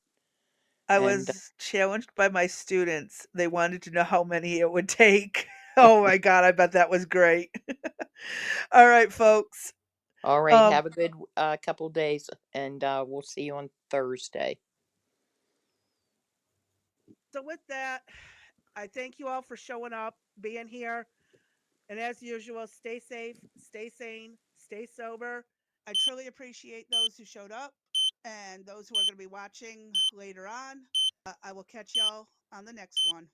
I And was challenged by my students. They wanted to know how many it would take. Oh my God, I bet that was great. All right, folks. all right, Um, have a good couple days, and we'll see you on Thursday. so with that, I thank you all for showing up, being here. And as usual, stay safe, stay sane, stay sober. I truly appreciate those who showed up and those who are going to be watching later on. I will catch y'all on the next one.